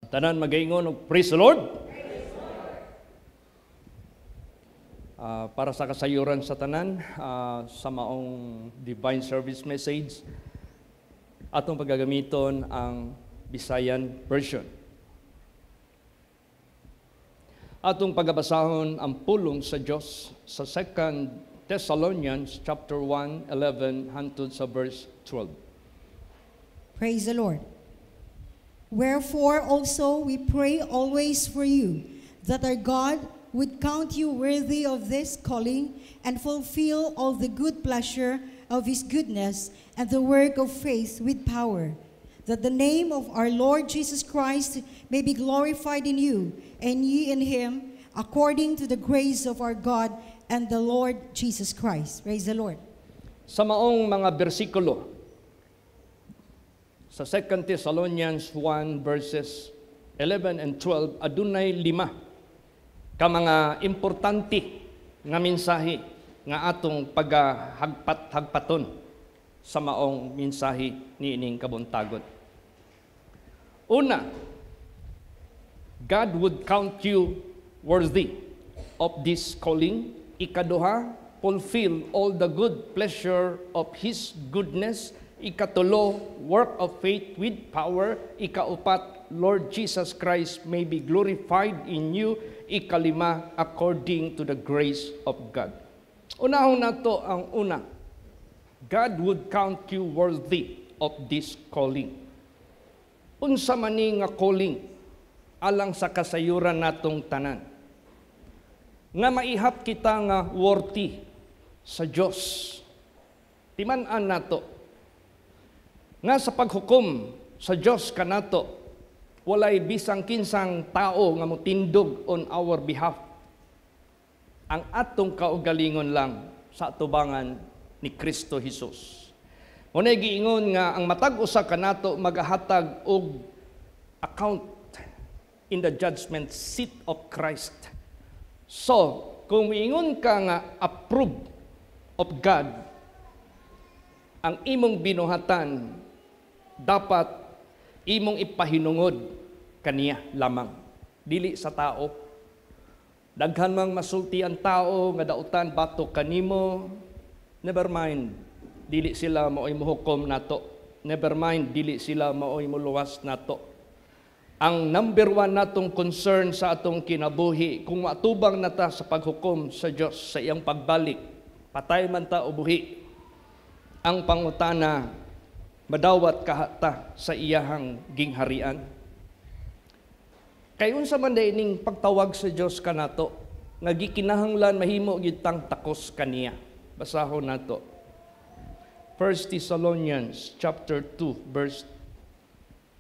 Tanan magaingon og praise the Lord. Para sa kasayuran sa tanan, sa maong divine service message, atong pagagamiton ang Visayan version. Atong pagabasahon ang pulong sa Dios sa 2 Thessalonians chapter 1, 11 hangtod sa verse 12. Praise the Lord. Wherefore also we pray always for you, that our God would count you worthy of this calling and fulfill all the good pleasure of his goodness and the work of faith with power, that the name of our Lord Jesus Christ may be glorified in you, and ye in him, according to the grace of our God and the Lord Jesus Christ. Praise the Lord. Sa maong mga bersikulo, sa 2 Thessalonians 1 verses 11 and 12, adunay 5 ka mga importante nga mensahe nga atong paghagpat-hagpaton sa maong mensahe niining kabuntagon. Una, God would count you worthy of this calling. Ikaduha, fulfill all the good pleasure of His goodness. Ikatulo, work of faith with power. Ikaupat, Lord Jesus Christ may be glorified in you. Ikalima, according to the grace of God. Unahon nato ang una. God would count you worthy of this calling. Unsa man ni nga calling alang sa kasayuran natong tanan. Nga maihap kita nga worthy sa Dios. Timan-an nato nga sa paghukom sa Dios kanato, walay bisang kinsang tao nga motindog on our behalf. Ang atong kaugalingon lang sa atubangan ni Kristo Jesus. Unay giingon nga ang matag usa kanato magahatag og account in the judgment seat of Christ. So, kung miingon ka nga approved of God, ang imong binuhatan dapat imong ipahinungod kaniya lamang, dili sa tao. Daghan mang masulti ang tao nga dautan bato kanimo, never mind, dili sila maoy mohukom nato. Never mind, dili sila maoy moluwas nato. Ang number one natong concern sa atong kinabuhi, kung matubang nata sa paghukom sa Dios sa iyang pagbalik, patay man ta o buhi, ang pangutana, madawat kahata sa iyahang gingharian. Kay unsa man ning pagtawag sa Dios kanato, nga gikinahanglan mahimo gyud tang takos kaniya. Basahon nato. 1 Thessalonians chapter 2 verse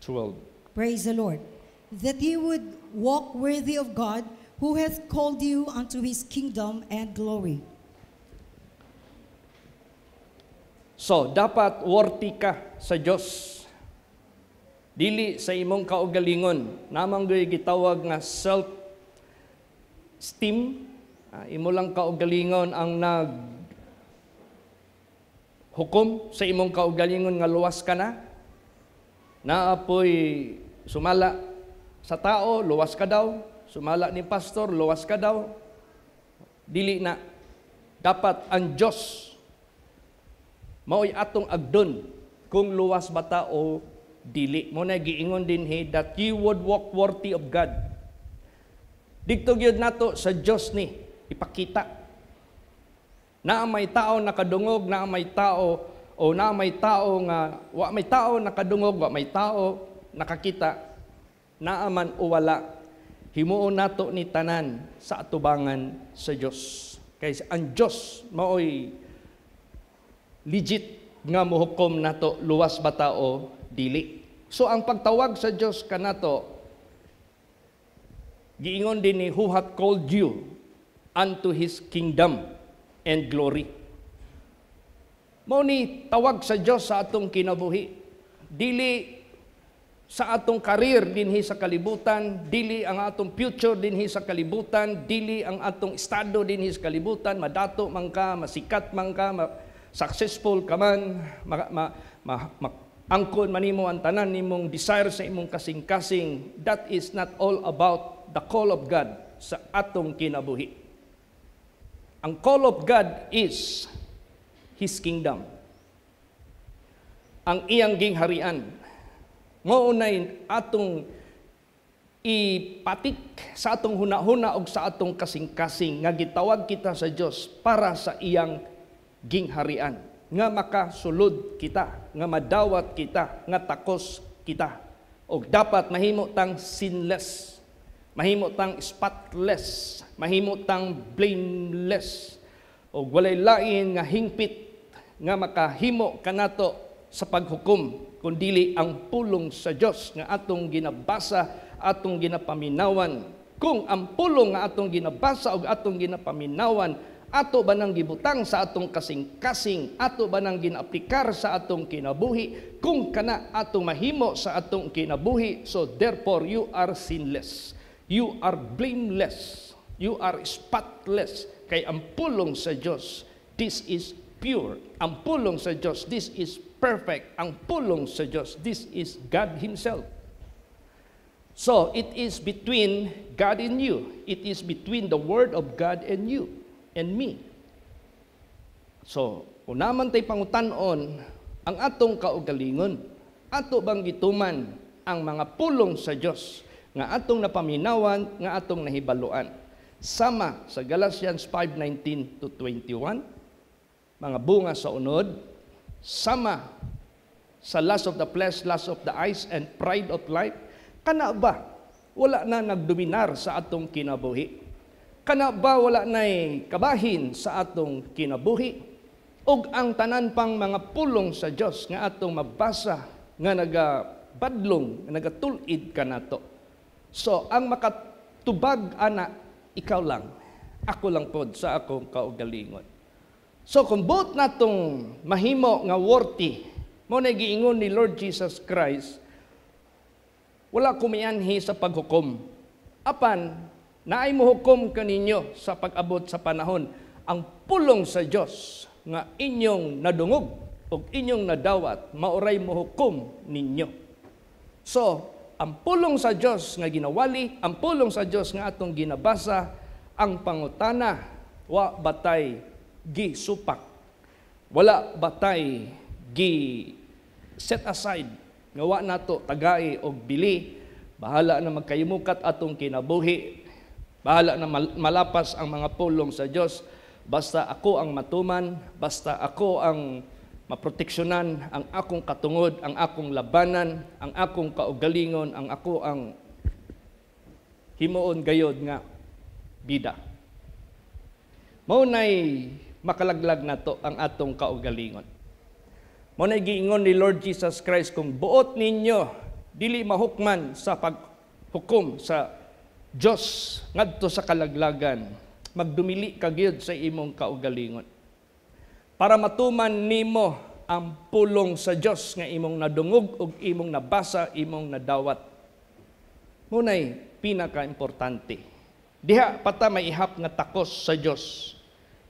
12. Praise the Lord. That ye would walk worthy of God, who hath called you unto his kingdom and glory. So, dapat worthy ka sa Dios. Dili sa imong kaugalingon. Namang gitawag nga self-esteem. Imo lang kaugalingon ang hukom sa imong kaugalingon nga luwas ka na. Naapoy sumala sa tao, luwas ka daw. Sumala ni pastor, luwas ka daw. Dili na. Dapat ang Diyos mao'y atong agdon kung luwas bata o dili. Mo na giingon din that you would walk worthy of God. Dito gyud nato sa Dios ni ipakita na may tao nakadungog, na may tao o na may tao nga wa may tao nakadungog, wa may tao nakakita, naaman o wala. Himuon nato ni tanan sa atubangan sa Dios. Kay ang Dios mao'y legit nga mohukom nato luwas bata o dili. So ang pagtawag sa Dios kanato, giingon din ni who hath called you unto his kingdom and glory. Mao ni tawag sa Dios sa atong kinabuhi. Dili sa atong career dinhi sa kalibutan, dili ang atong future dinhi sa kalibutan, dili ang atong estado dinhi sa kalibutan, madato man ka, masikat man ka, successful ka man, angkon manimo ang tanan nimong desire sa imong kasing-kasing, that is not all about the call of God sa atong kinabuhi. Ang call of God is His kingdom. Ang iyang gingharian. Maunay atong ipatik sa atong hunahuna o sa atong kasing-kasing nga gitawag kita sa Dios para sa iyang gingharian, nga makasulod kita, nga madawat kita, nga takos kita. O dapat mahimo tang sinless, mahimo tang spotless, mahimo tang blameless, o walay lain nga hingpit nga makahimo kanato sa paghukom, kundili ang pulong sa Dios nga atong ginabasa, atong ginapaminawan. Kung ang pulong nga atong ginabasa o atong ginapaminawan, ato ba nang gibutang sa atong kasing-kasing, ato ba nang ginaaplikar sa atong kinabuhi, kung kana atong mahimo sa atong kinabuhi, so therefore you are sinless, you are blameless, you are spotless. Kay ang pulong sa Dios, this is pure. Ang pulong sa Dios, this is perfect. Ang pulong sa Dios, this is God Himself. So, it is between God and you. It is between the Word of God and you and me. So, unaman tay pangutanon ang atong kaugalingon. Ato bang gituman ang mga pulong sa Dios nga atong napaminawan, nga atong nahibaluan. Sama sa Galatians 5:19 to 21, mga bunga sa unod, sama sa lust of the flesh, lust of the eyes, and pride of life. Kana ba wala na nagdominar sa atong kinabuhi? Kana ba wala na'y kabahin sa atong kinabuhi? Og ang tanan pang mga pulong sa Dios nga atong mabasa, nga nagabadlong, nga nagatulid kanato. So, ang makatubag ana, ikaw lang. Ako lang pod sa akong kaugalingon. So, kung buot natong mahimo nga worthy, mo na giingon ni Lord Jesus Christ, wala kumianhi sa paghukom. Apan, naay mo hukom kaninyo sa pag-abot sa panahon, ang pulong sa Dios nga inyong nadungog o inyong nadawat, mauray mo hukom ninyo. So, ang pulong sa Dios nga ginawali, ang pulong sa Dios nga atong ginabasa, ang pangutana, wa batay gisupak, wala batay gi set aside, nga wa nato tagai og bili, bahala na magkayimukat atong kinabuhi, bahala na malapas ang mga pulong sa Dios, basta ako ang matuman, basta ako ang maproteksyonan ang akong katungod, ang akong labanan, ang akong kaugalingon, ang ako ang himuon gayod nga bida. Maunay makalaglag nato ang atong kaugalingon. Mao na giingon ni Lord Jesus Christ, kung buot ninyo dili mahukman sa paghukom sa Dios ngadto sa kalaglagan, magdumili ka gyud sa imong kaugalingon para matuman nimo ang pulong sa Dios nga imong nadungog ug imong nabasa, imong nadawat. Mao nay pinaka-importante. Diha pata maihap nga takos sa Dios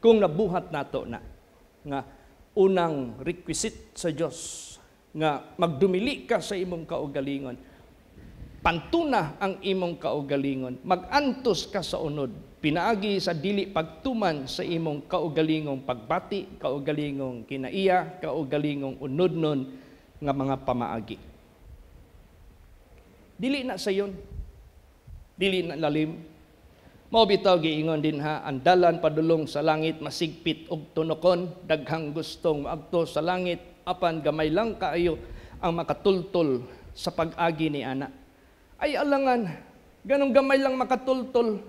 kung nabuhat nato na nga unang requisite sa Dios nga magdumili ka sa imong kaugalingon. Pantuna ang imong kaugalingon. Magantos ka sa unod. Pinaagi sa dili pagtuman sa imong kaugalingong pagbati, kaugalingong kinaiya, kaugalingong unodnon nga mga pamaagi. Dili na sayon. Dili na lalim. Mao bitaw giingon din ha, ang dalan padulong sa langit masigpit og tunokon, daghang gustong maadto sa langit, apan gamay lang kaayo ang makatultol sa pag-agi ni ana. Ay alangan, ganong gamay lang makatultol,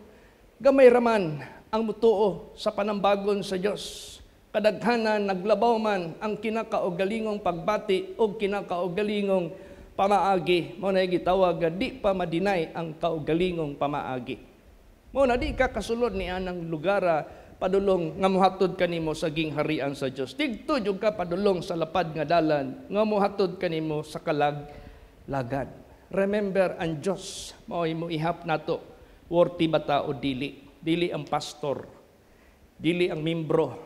gamay raman ang mutuo sa panambagon sa Dios. Kadaghanan naglabaw man ang kinakaugalingong pagbati o kinakaugalingong pamaagi. Mao na gitawag di pa madinay ang kaugalingong pamaagi. Mo na di ka kasulod ni anang lugara padulong nga mohatod kanimo sa gingharian sa Dios. Digto jud ka padulong sa lapad nga dalan nga mohatod kanimo sa kalaglagan. Remember, ang Dios mao imo ihap nato worthy bata o dili. Dili ang pastor, dili ang membro,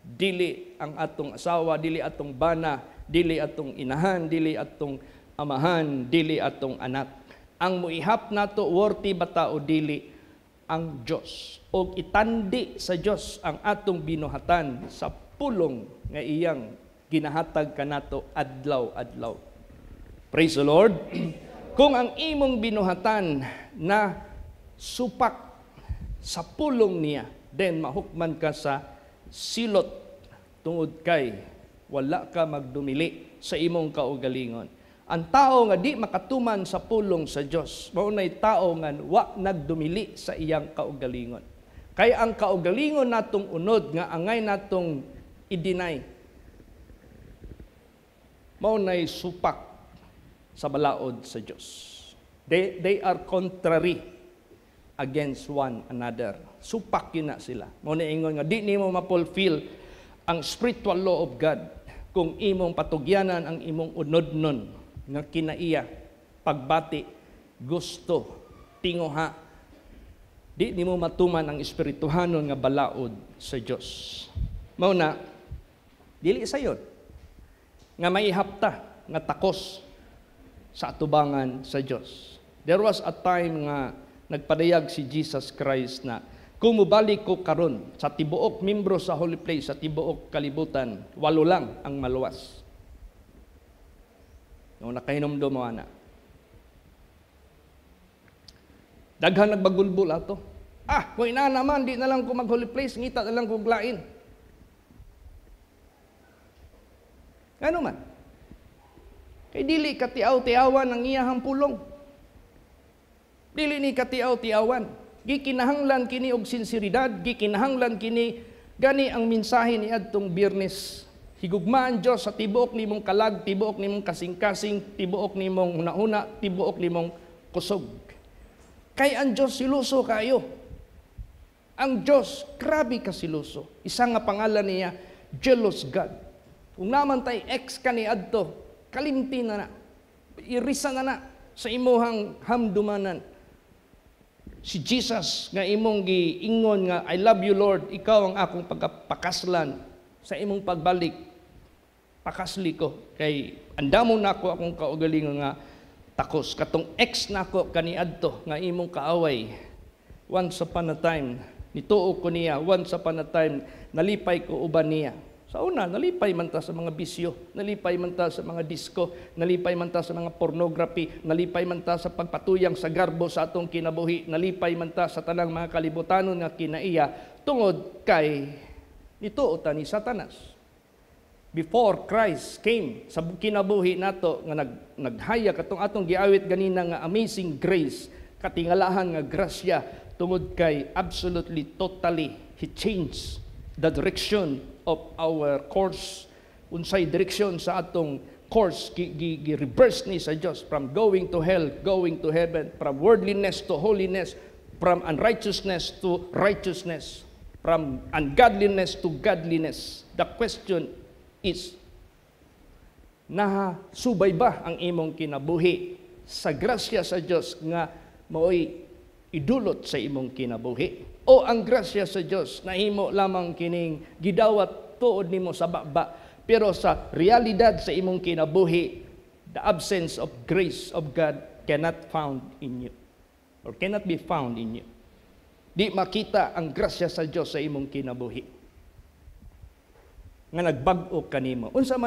dili ang atong asawa, dili atong bana, dili atong inahan, dili atong amahan, dili atong anak. Ang muihap nato worthy bata o dili ang Dios. Og itandi sa Dios ang atong binuhatan sa pulong nga iyang ginahatag kanato adlaw-adlaw. Praise the Lord. Kung ang imong binuhatan na supak sa pulong niya, then mahukman ka sa silot tungod kay wala ka magdumili sa imong kaugalingon. Ang tao nga di makatuman sa pulong sa Dios, mao nay tao nga wa nagdumili sa iyang kaugalingon. Kay ang kaugalingon natong unod nga angay natong i-deny, mao nay supak sa balaod sa Diyos. They are contrary against one another. Supak yun na sila. Mao na ingon nga di nimo ma-fulfill ang spiritual law of God kung imong patugyanan ang imong unodnon nga kinaiya, pagbati, gusto, tinguha. Di nimo matuman ang espirituhanon nga balaod sa Diyos. Mao na dili sayon nga maihapta nga takos sa atubangan sa Diyos. There was a time nga nagpadayag si Jesus Christ na kung mubalik ko karon sa tibuok membro sa Holy Place, sa tibuok kalibutan, 8 lang ang maluwas. Nung nakahinomdom mo ana. Daghan nagbagulbul ato. Kung ina naman, di na lang ko mag-Holy Place, ngita na lang ko glain. Ano man? Kay dili katiaw-tiawan ang iyahang pulong. Dili ni katiaw-tiawan. Gikinahanglan kini og sinseridad, gikinahanglan kini gani ang mensahe ni adtong Biyernes. Higugmaan Dios sa tibuok nimong kalag, tibuok nimong kasing-kasing, tibuok nimong una-una, tibuok nimong kusog. Kay ang Dios siluso kayo. Ang Dios grabe ka siluso. Isa nga pangalan niya, jealous God. Kung naman tay ex kaniadto, kalimti na irisa na sa imuhang hamdumanan. Si Jesus nga imong giingon nga, I love you Lord, ikaw ang akong pagpakaslan sa imong pagbalik. Pakasli ko kay andamo nako akong kaugalingon nga takos katong ex nako kaniadto nga imong kaaway. Once upon a time nituo ko niya, once upon a time nalipay ko uban niya. Sa una, nalipay man ta sa mga bisyo, nalipay man ta sa mga disco, nalipay man ta sa mga pornography, nalipay man ta sa pagpatuyang sa garbo sa atong kinabuhi, nalipay man ta sa tanang mga kalibutanon nga kinaiya tungod kay nituo ta ni Satanas. Before Christ came sa kinabuhi nato nga naghaya katong atong giawit ganina nga amazing grace, katingalahan nga grasya tungod kay absolutely totally He changed the direction of our course. Unsay direksyon sa atong course gi-reverse ni sa Dios from going to hell, going to heaven, from worldliness to holiness, from unrighteousness to righteousness, from ungodliness to godliness. The question is, nahasubay ba ang imong kinabuhi sa grasya sa Dios nga maoy idulot sa imong kinabuhi? O ang grasya sa Dios nahimo lamang kining gidawat tuod nimo sa baba, pero sa realidad sa imong kinabuhi, the absence of grace of God cannot found in you or cannot be found in you. Di makita ang grasya sa Dios sa imong kinabuhi nga nagbag-o kanimo. Unsa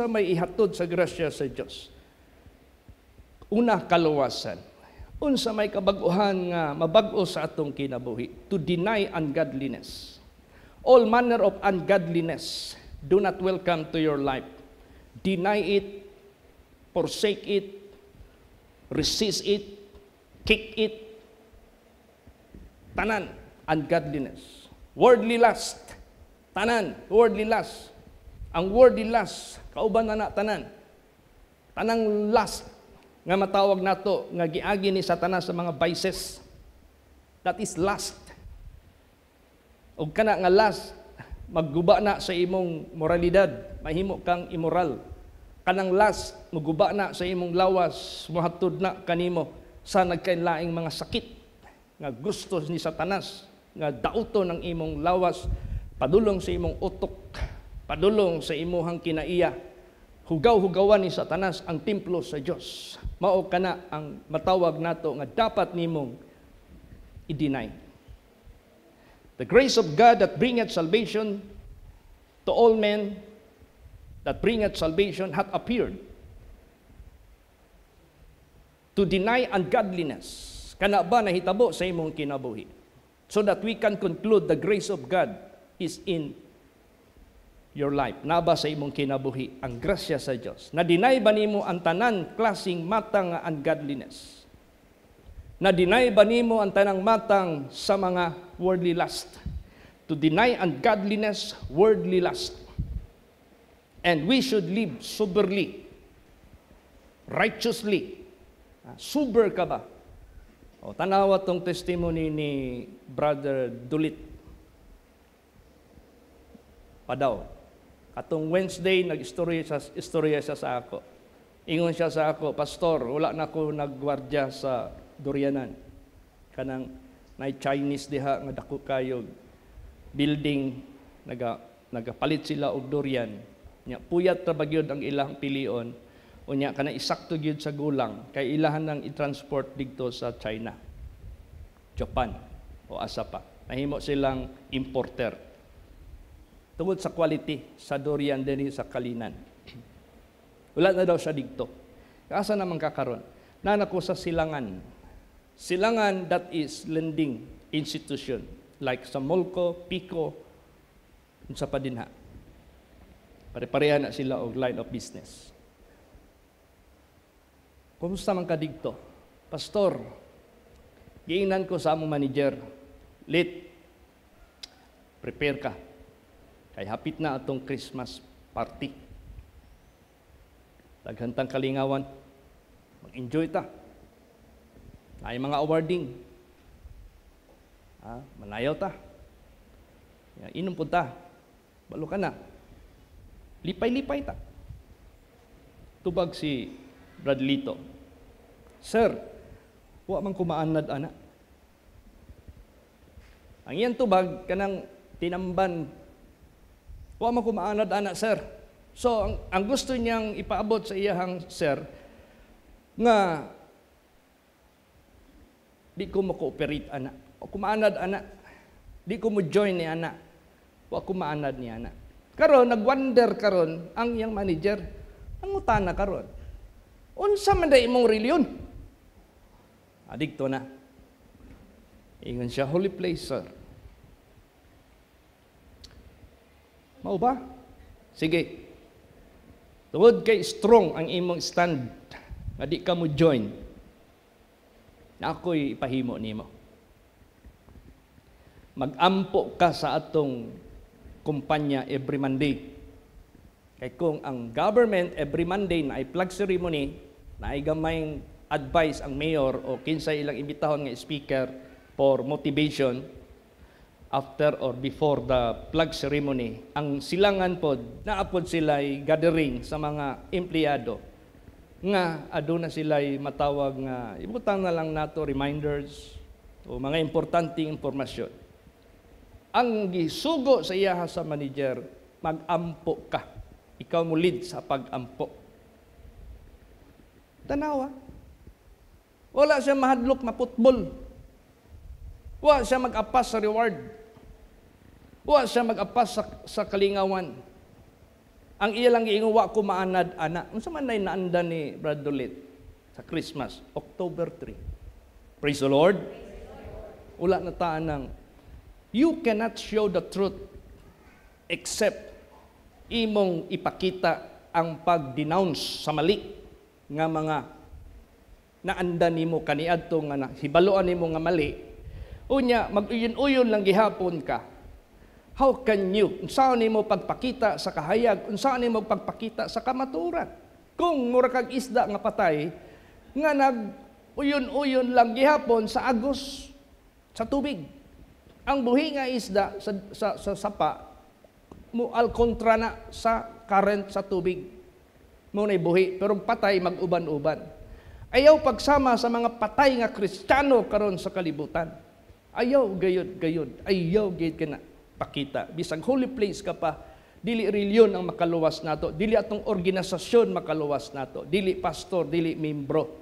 may ihatod sa grasya sa Dios? Una, kaluwasan. Unsa may kabag-uhan nga mabag-o sa atong kinabuhi? To deny ungodliness. All manner of ungodliness do not welcome to your life. Deny it, forsake it, resist it, kick it. Tanan, ungodliness. Worldly lust. Tanan, worldly lust. Ang worldly lust, kauban na tanan. Tanang lust nga matawag nato nga giagi ni Satanas sa mga vices. That is lust. Og kana nga lust magguba na sa imong moralidad, mahimo kang immoral. Kanang lust magguba na sa imong lawas, mohatod na kanimo sa nagkainlaing mga sakit nga gusto ni Satanas nga dauton ang imong lawas, padulong sa imong utok, padulong sa imong kinaiya, hugaw-hugawan ni Satanas ang templo sa Dios. Mao kana ang matawag nato nga dapat nimong i-deny. The grace of God that bringeth salvation to all men, that bringeth salvation, hath appeared to deny ungodliness. Kana ba nahitabo sa imong kinabuhi? So that we can conclude the grace of God is in your life. Naba sa imong kinabuhi ang grasya sa Dios. Na-deny ba nimo ang tanan klaseng matang nga ungodliness? Na-deny ba nimo ang tanang matang sa mga worldly lust? To deny ungodliness, worldly lust. And we should live soberly, righteously. Sober ka ba? O, tanawa tong testimony ni Brother Dulit. Padaw. Katong Wednesday, nag-istorya siya sa ako. Ingon siya sa ako, Pastor, wala na ko nagwardya sa Durianan. Kanang na Chinese diha nga dako kayo building, nagapalit sila og durian. Nya puyat ra bagyod ang ilang pilion. Unya kana isakto gyud sa gulang kay ilahan nang i-transport didto sa China, Japan o asa pa. Nahimo silang importer. Tungod sa quality sa durian dinhi sa Kalinan. Wala na daw siya didto. Asa naman kakaron? Nanako sa Silangan. Silangan, that is lending institution like sa Molco, Pico, sa padinha. Pare-pareha na sila og line of business. Kumusta man ka dito? Pastor, giingnan ko sa among manager, late, prepare ka. Kay hapit na atong Christmas party. Daghantang kalingawan, mag-enjoy ta. Ay mga awarding. Manayaw ta. Inom po ta. Balo ka na. Lipay-lipay ta. Tubag si Bradlito. Sir, wa man kumaanad ana. Ang iyan tubag kanang tinamban. Wa man kumaanad ana, sir. So ang gusto niyang ipaabot sa iyahang sir nga di ko mo-cooperate ana. O kumaanad ana. Di ko mo join ni ana. Wa kumaanad ni ana. Karon nagwonder karon ang iyang manager. Ang utana karon. Unsa man day imong reliyon? Adikto na. Ingon siya, holy place, sir. Mao ba? Sige. Tungod kay strong ang imong stand. Nga di ka mo join. Na ako'y ipahimo nimo. Mag-ampo ka sa atong kumpanya every Monday. Kay kung ang government every Monday na ay flag ceremony, na ay gamayng advice ang mayor o kinsay ilang imbitahon nga speaker for motivation after or before the flag ceremony, ang silangan pod naapod sila'y gathering sa mga empleyado nga aduna sila'y matawag nga ibutang na lang nato reminders o mga importanteng impormasyon. Ang gisugo sa iya sa manager, mag-ampo ka. Ikaw mo lead sa pag-ampo. Tanawa. Wala siya mahadlok maputbol. Wala siya mag-apas sa reward. Wala siya mag-apas sa kalingawan. Ang iya lang giingon, wa ko maanad ana. Unsa man nay naanda ni Brad Dolit sa Christmas, October 3. Praise the Lord. Wala na taan ng you cannot show the truth except imong ipakita ang pag-denounce sa mali nga mga naanda nimo kaniadto nga hibaloan nimo nga mali. Unya mag-uyon-uyon lang gihapon ka. How can you? Unsa nimo pagpakita sa kahayag? Unsa nimo pagpakita sa kamaturan? Kung mura kag isda nga patay nga nag-uyon-uyon lang gihapon sa agos sa tubig. Ang buhi nga isda sa sapa mo alkontra na sa current sa tubig. Mo nay buhi pero patay mag-uban-uban. Ayaw pagsama sa mga patay nga Kristiyano karon sa kalibutan. Ayaw gayud. Ayaw gayud kana pakita. Bisag holy place ka pa, Dili reliyon ang makaluwas nato. Dili atong organisasyon makaluwas nato. Dili pastor, dili membro.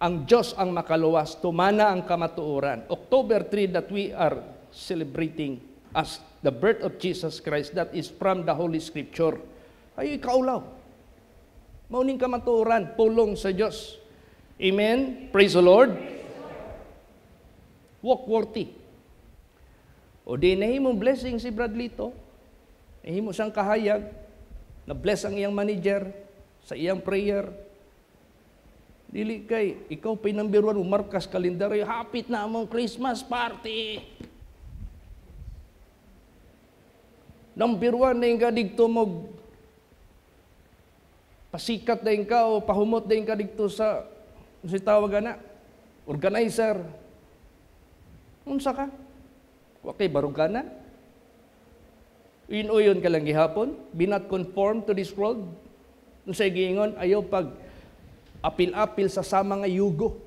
Ang Diyos ang makaluwas. Tumana ang kamatuoran. October 3 that we are celebrating as the birth of Jesus Christ, that is from the Holy Scripture. Ay kaulaw. Mauning kamatuoran, pulong sa Diyos. Amen? Praise the Lord. Walk worthy. O di nahimong blessing si Bradley to. Nahimo siyang kahayag, na-bless ang iyang manager sa iyang prayer. Dili kay, ikaw pay number 1, umarkas kalendaryo, hapit na among Christmas party. Number 1 na yung kadigto mo, pasikat na yung ka o pahumot na yung kadigto sa, si tawag na, organizer. Unsa ka? Okay, barug na. Inuyon ka lang gihapon, be not conformed to this world. Kung sa giingon, ayaw pag apil-apil sa sama nga yugo.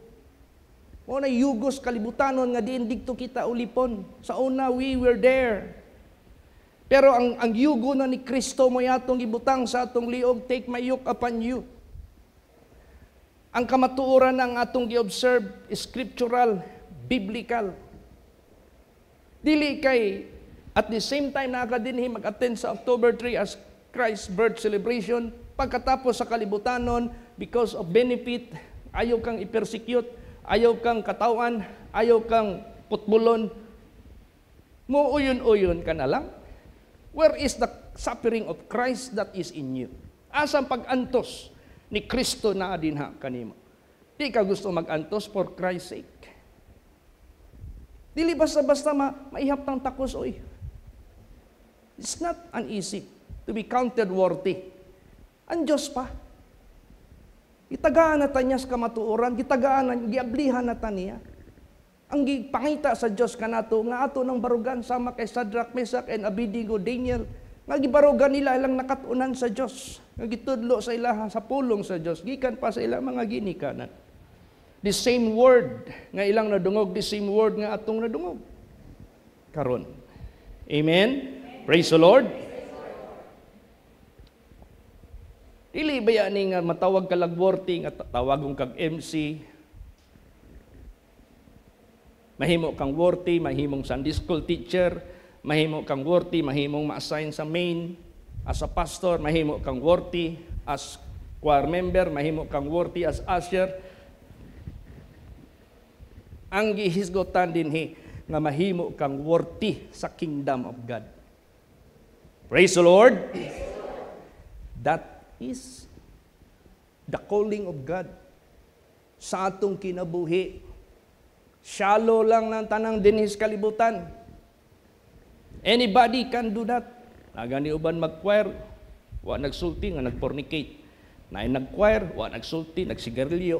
O na yugos kalibutanon nga diin digto kita ulipon. Sa una, we were there. Pero ang yugo na ni Kristo mo yatong ibutang sa atong liog, take my yoke upon you. Ang kamatuoran ng atong gi-observe, scriptural, biblical. Dili kay at the same time, nakakadinhi mag-attend sa October 3 as Christ's birth celebration. Pagkatapos sa kalibutanon, because of benefit, ayaw kang i-persecute, ayaw kang katawan, ayaw kang putbulon, muuyon-uyon ka na lang. Where is the suffering of Christ that is in you? Asang pag-antos ni Kristo na adinha kanimo? Di ka gusto mag-antos for Christ's sake. Dili basta-basta maihap tang takos, oy. It's not uneasy to be counted worthy. Ang Diyos pa. Itagaan na niya sa kamatuoran, gitagaan na, giablihan na niya. Ang gipangita sa Diyos kanato, nga ato ng barugan, sama kay Shadrach, Meshach, and Abednego, Daniel, nga gibarugan nila ilang nakatunan sa Diyos, nga gitudlo sa ilaha sa pulong sa Diyos, gikan pa sa ilang mga ginikanan. The same word nga ilang nadungog, the same word nga atong nadungog. Karon. Amen? Praise the Lord. Dili ba yan nga matawag ka lagworthy, nga tawagong kag MC, mahimo kang worthy, mahimong Sunday school teacher, mahimo kang worthy, mahimong ma-assign sa main, as a pastor, mahimo kang worthy, as choir member, mahimo kang worthy, as usher. Ang gihisgotan dinhi nga mahimo kang worthy sa kingdom of God. Praise the Lord. That is the calling of God sa atong kinabuhi. Shallow lang ng tanang dinhis kalibutan. Anybody can do that. Nagani uban mag-choir, wa nagsulti nga nag-fornicate. Naay nag-choir, wa nagsulti, nagsigarilyo.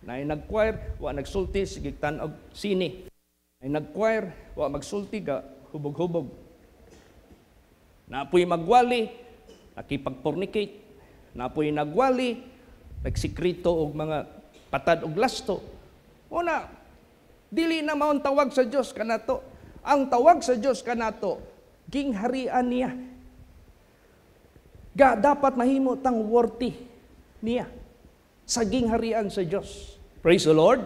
Naay nag-choir, wa nagsulti, sigigtan og sine. Naay nag-choir, wa magsulti ka hubog-hubog. Napoy magwali, nakipag-fornicate. Napoy nagwali, nagsikrito og mga patad og lasto. Una, dili na maon tawag sa Dios kanato. Ang tawag sa Dios kanato, gingharian niya. Dapat mahimo tang worthy niya sa gingharian sa Dios. Praise the Lord.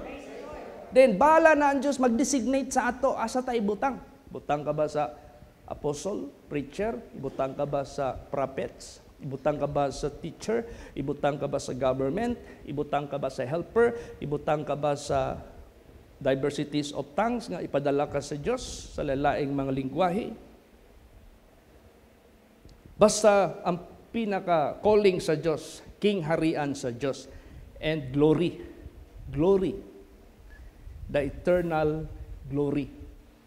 Then bala na ang Dios mag-designate sa ato asa ta ibutang. Butang ka ba sa apostle, preacher? Ibutang ka ba sa prophets? Ibutang ka ba sa teacher? Ibutang ka ba sa government? Ibutang ka ba sa helper? Ibutang ka ba sa diversities of tongues nga ipadala ka sa Diyos sa lalaing mga lingwahe? Basta ang pinaka-calling sa Diyos, king-harian sa Diyos, and glory. Glory. The eternal glory.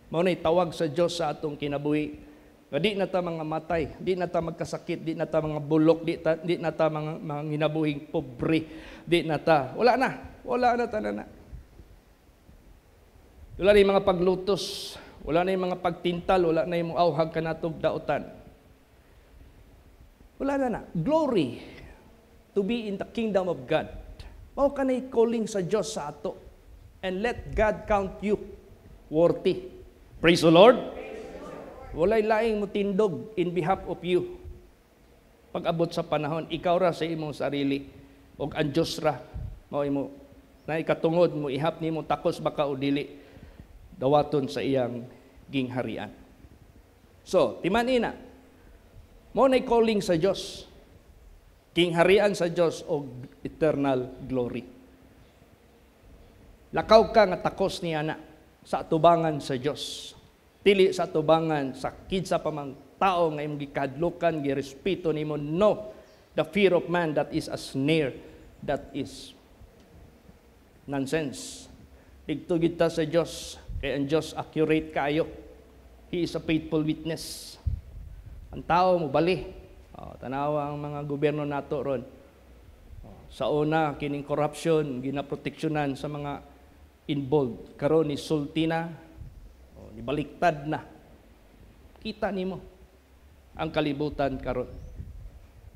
Maunay tawag sa Diyos sa atong kinabuhi. Di na ta mga matay, di na ta magkasakit, di na ta mga bulok, di na ta mga ginabuhing pobre, di na ta. Wala na ta na. Wala na yung mga paglutos, wala na yung mga pagtintal, wala na yung auhag kanatog dautan. Wala na. Glory to be in the kingdom of God. Mao ka na calling sa Diyos sa ato. And let God count you worthy. Praise the Lord. Walay laing mo tindog in behalf of you. pag-abot sa panahon, ikaw ra sa imong sarili, o ang Diyos ra, mao imo, na ikatungod mo, ihap ni mo takos baka o dili, dawaton sa iyang gingharian. So, timan-ina, mo na'y calling sa Diyos, gingharian sa Diyos o eternal glory. Lakaw ka nga takos niya na sa atubangan sa Diyos. Dili sa atubangan sa kinsa pa mang tao nga imong gikadlukan, girespeto nimo. No, the fear of man, that is a snare, that is nonsense. Digto kita sa Diyos, kay ang Diyos accurate kaayo. He is a faithful witness. Ang tao mo bali. Tanawa ang mga gobyerno nato ron. Sa una, kining corruption, ginaproteksyonan sa mga involved. Karon ni sultina, nibaliktad na. Kita nimo ang kalibutan karon.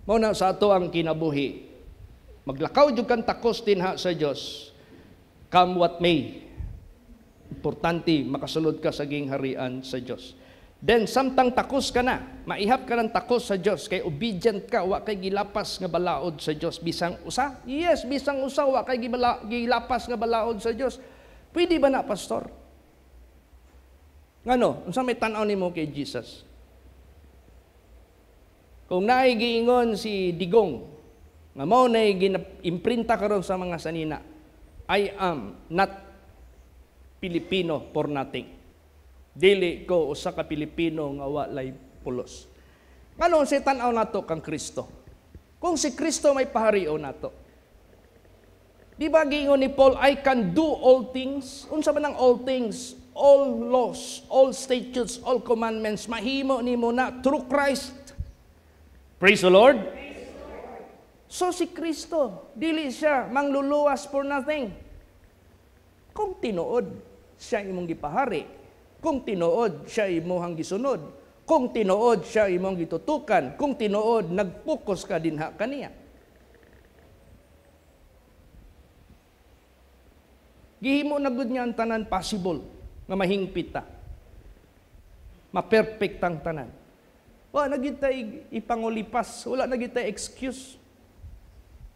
Mao na sa ato ang kinabuhi. Maglakaw jud kan takos dinha sa Dios. Come what may. Importante makasulod ka sa gingharian sa Dios. Then samtang takos ka na, maihap ka ng takos sa Dios kay obedient ka, wa kay gilapas nga balaod sa Dios bisang usa. Yes, bisang usa wa kay gilapas nga balaod sa Dios. Pwede ba na, pastor? Ngano, unsa may tan-aw nimo kay Jesus? Kung naay giingon si Digong, nga mao nay gina-imprinta karon sa mga sanina, I am not Filipino for nothing. Dili ko usa ka Pilipino nga walay pulos. Ngano si tan-aw nato kang Kristo? Kung si Kristo may paharion nato. Di ba giingon ni Paul, I can do all things? Unsa man ang all things? All laws, all statutes, all commandments, mahimo nimo na through Christ. Praise the Lord. So si Kristo, dili siya mangluluwas for nothing. Kung tinuod, siya imong gipahari. Kung tinuod, siya imong gisunod. Kung tinuod, siya imong gitutukan. Kung tinuod, nag-focus ka dinha kaniya. Gihimo na gud niya ang tanan possible nga mahingpit ta. Ma-perfect ang tanan. Wala na kita ipangulipas, wala na kita excuse.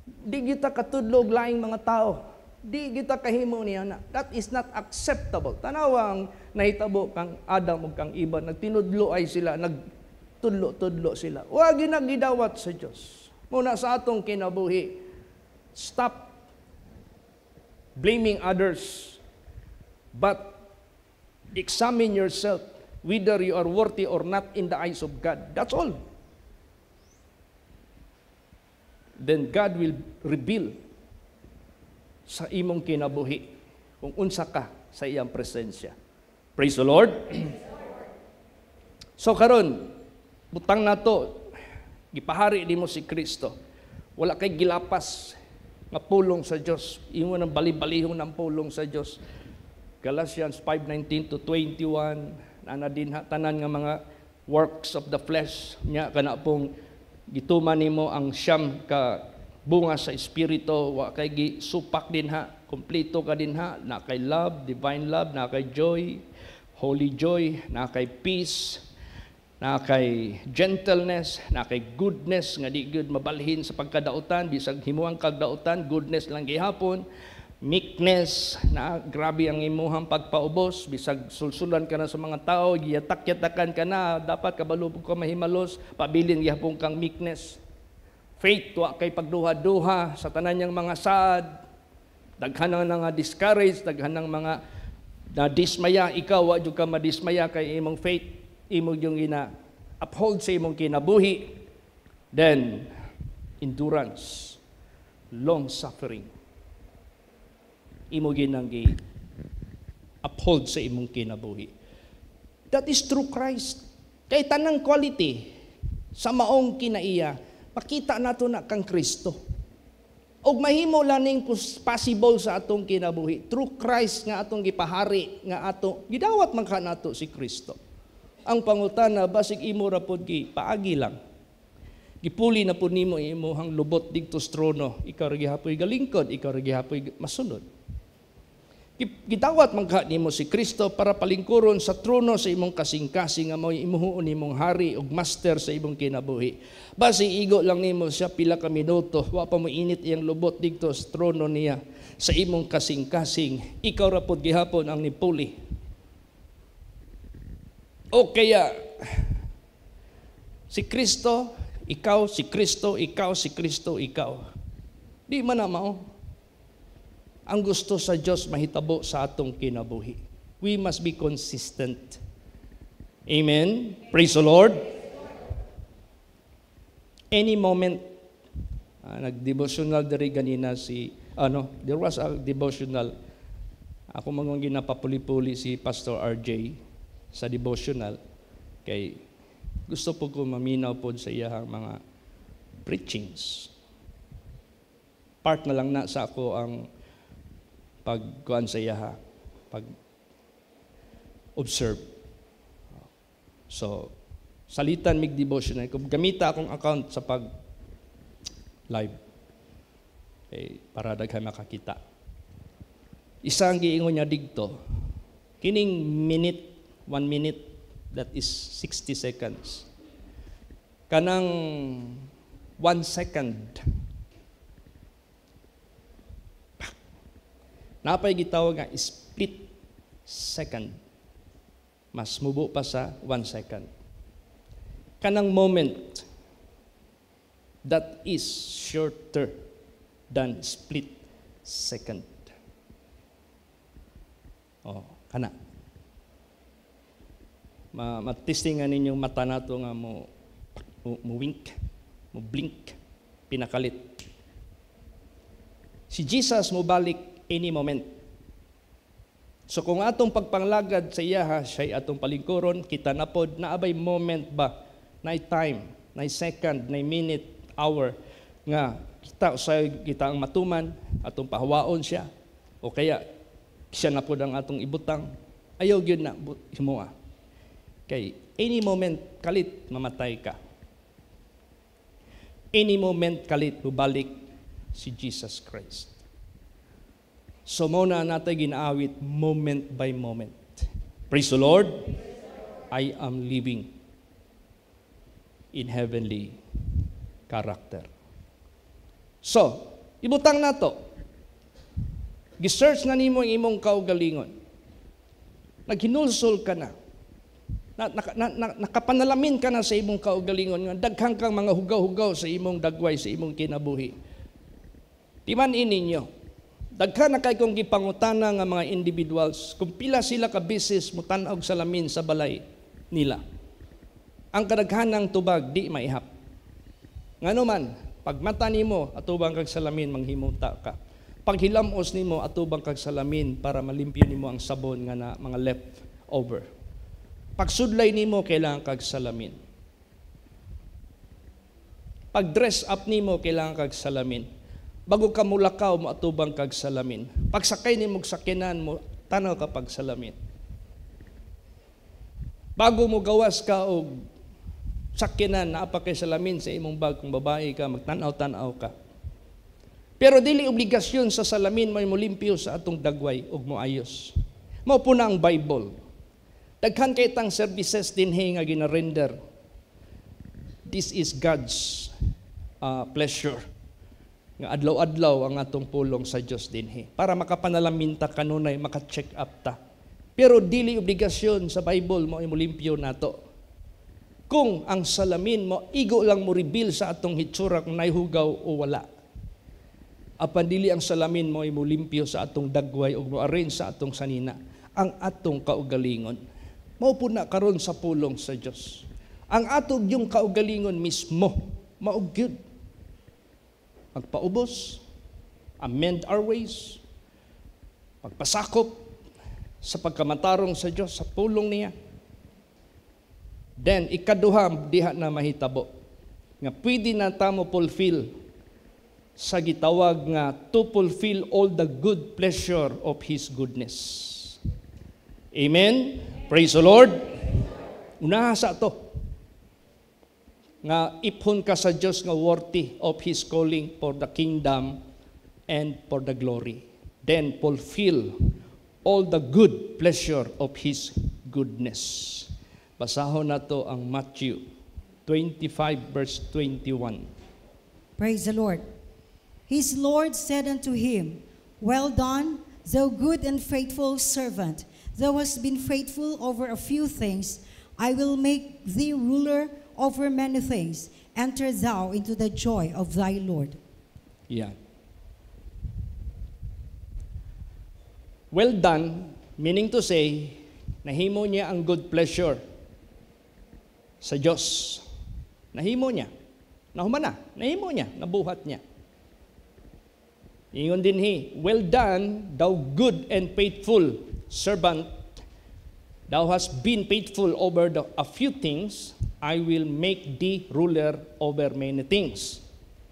Di kita katudlog laing mga tao. Di kita kahimo niya na. That is not acceptable. Tanawang nahitabo kang Adam ug kang Eva, nagtinudlo ay sila, nagtudlo-tudlo sila. Wa ginagidawat sa Dios. Muna sa atong kinabuhi, stop blaming others, but examine yourself whether you are worthy or not in the eyes of God. That's all. Then God will reveal sa imong kinabuhi kung unsa ka sa iyang presensya. Praise the Lord. So karon, butang nato, gipahari nimo si Kristo. Wala kay gilapas nga pulong sa Dios. Imo nang bali-balihon ng pulong sa Dios. Galatians 5:19 to 21, ana din tanan nga mga works of the flesh nya kana pong gituman nimo ang siyam ka bunga sa espiritu, wa kay gisupak dinha, kompleto ka dinha, na kay love, divine love, na kay joy, holy joy, na kay peace, na kay gentleness, na kay goodness nga di gud mabalhin sa pagkadautan, bisag himuang kagdautan, goodness lang gihapon. Meekness, na grabe ang imuhang pagpaubos, bisag sulsulan ka na sa mga tao, giyatak-yatakan ka na, dapat kabalubog ka mahimalos, pabilin gihapon kang meekness. Faith, wa kay pagduha-duha sa tanan niyang mga saad, daghan nga discourage, daghan ng mga nadismaya, ikaw wa jud ka madismaya kay imong faith, imong yung uphold sa imong kinabuhi. Then, endurance, long-suffering, imo ginang uphold sa imong kinabuhi. That is through Christ. Kay tanang quality sa maong kinaiya, pakita nato na kang Kristo. Og mahimo laning possible sa atong kinabuhi through Christ nga atong gipahari, nga ato gidawat man kanato si Kristo. Ang pangutana, basig imo ra pod paagi lang. Gipuli na po nimo imong lubot didto sa trono, ikaw ra gihapoy galingkod, ikaw ra gihapoy masunod. Gitawat man ka nimo si Kristo para palingkuron sa trono sa imong kasing-kasing nga mo'y imuhuon nimong hari ug master sa imong kinabuhi. Basi igo lang nimo siya pila ka minuto, wa pa mo init iyang lubot dito sa trono niya sa imong kasing-kasing. Ikaw ra pod gihapon ang nipuli. O kaya si Kristo, ikaw, si Kristo, ikaw, si Kristo, ikaw. Di man na mao. Ang gusto sa Diyos mahitabo sa atong kinabuhi. We must be consistent. Amen? Praise the Lord. Any moment, nag-devotional diri ganina there was a devotional. Ako mga ginapapuli-puli si Pastor RJ sa devotional. Kay gusto po ko maminaw po sa iyang mga preachings. Part na lang na sa ako ang pagkuhan sa iya, pag-observe. So, salitan mig devotional. Kung gamita akong account sa pag-live, para daghan makakita. Isang giingon niya digto, kining minute, 1 minute, that is 60 seconds. Kanang 1 second, napay gitawag nga split second. Mas mubo pa sa 1 second. Kanang moment that is shorter than split second. Kana. Matistingan ninyong mata nato nga mo wink, mo blink, pinakalit. Si Jesus mo balik any moment. So kung atong pagpanglagad sa iya, siya atong palingkuron, kita na pod, naabay moment ba, na time, na second, na minute, hour, nga kita ang matuman, atong pahawaon siya, o kaya siya na pod ang atong ibutang, ayaw yun na, himua. Kay any moment, kalit, mamatay ka. Any moment, kalit, bubalik si Jesus Christ. So muna natin ginaawit moment by moment. Praise the Lord. I am living in heavenly character. So, ibutang nato. Gi-search na nimo ang imong kaugalingon. Naghinulsol ka na. Nakapanalamin ka na sa imong kaugalingon nga daghang kang mga hugaw-hugaw sa imong dagway, sa imong kinabuhi. Timan ininyo. Daghan na kay kong gipangutana nga mga individuals kung pila sila ka beses mo tan-og salamin sa balay nila. Ang kadaghanang tubag di maihap. Ngano man, pag mata nimo atubang kag salamin manghimuta ka. Pag hilamos nimo atubang kag salamin para malimpyo nimo ang sabon nga na mga leftover. Pag sudlay nimo kailangan kag salamin. Pag dress up nimo kailangan kag salamin. Bago ka mulakaw mo atubang kag salamin. Pagsakay nimo sakyanan mo tanaw ka pag salamin. Bago mo gawas ka og sakyanan naa pa kay salamin sa imong bag kung babae ka magtanaw-tanaw ka. Pero dili obligasyon sa salamin may molimpyo sa atong dagway ug moayos. Mao po na ang Bible. Daghan kay tang services dinhi nga gina-render. This is God's pleasure. Nga adlaw-adlaw ang atong pulong sa Dios dinhi para makapanalamin ta kanunay maka-check up ta. Pero dili obligasyon sa Bible mo imolimpyo nato. Kung ang salamin mo igo lang mo reveal sa atong hitsura kung naihugaw o wala. Apan dili ang salamin mo imolimpyo sa atong dagway ug mo-arrange sa atong sanina ang atong kaugalingon. Mao po na karon sa pulong sa Dios. Ang atong yung kaugalingon mismo mao gyud magpaubos, amend our ways, pagpasakop sa pagkamatarong sa Diyos, sa pulong niya. Then, ikaduha, diha na mahitabo, nga pwede na tamo fulfill sa gitawag nga to fulfill all the good pleasure of His goodness. Amen? Praise the Lord. Unaha sa to nga iphon ka sa Diyos nga worthy of His calling for the kingdom and for the glory. Then fulfill all the good pleasure of His goodness. Basahon na to ang Matthew 25 verse 21. Praise the Lord. His Lord said unto him, Well done, thou good and faithful servant. Thou hast been faithful over a few things. I will make thee ruler over many things. Enter thou into the joy of thy Lord. Yan. Well done, meaning to say, nahimo niya ang good pleasure sa Diyos. Nahimo niya. Nahumana. Nahimo niya. Nabuhat niya. Ingon din well done, thou good and faithful servant. Thou hast been faithful over a few things. I will make thee ruler over many things.